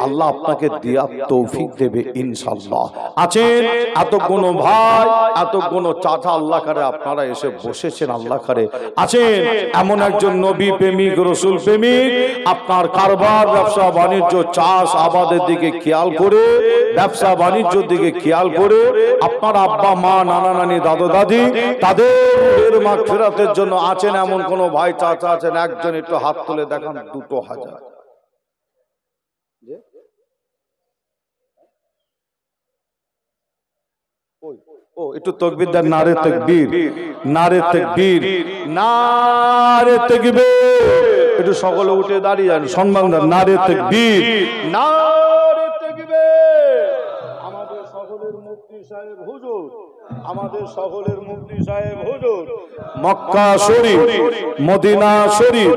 আল্লাহ আপনাকে দেওয়ার তৌফিক দেবে ইনশাআল্লাহ। আছেন এত কোন ভাই, এত কোন চাচা, আল্লাহ করে আপনারা এসে বসেছেন, আল্লাহ করে আছেন এমন একজন নবী প্রেমিক, রসুল প্রেমিক, আপনার কারবার, ব্যবসা বাণিজ্য, চাষ আবাদের দিকে খেয়াল করে, ব্যবসা বাণিজ্যের দিকে খেয়াল করে, আপনার আব্বা মা, নানা নানি, দাদু দাদি, তাদের মাগফিরাতের জন্য আছেন এমন কোন ভাই চাচা আছেন, একজন একটু হাত তুলে দেখান, 2000। ও একটু তাকবীর দেন, নারে তাকবীর, নারে তাকবীর, নারে তাকবীর, একটু সকলে উঠে দাঁড়িয়ে যান, সম্মান দেন, নারে তাকবীর, নারে তাকবীর। আমাদের সকলের মুফতি সাহেব হুজুর, আমাদের সকলের মুফতি সাহেব হুজুর মক্কা শরীফ, মদিনা শরীফ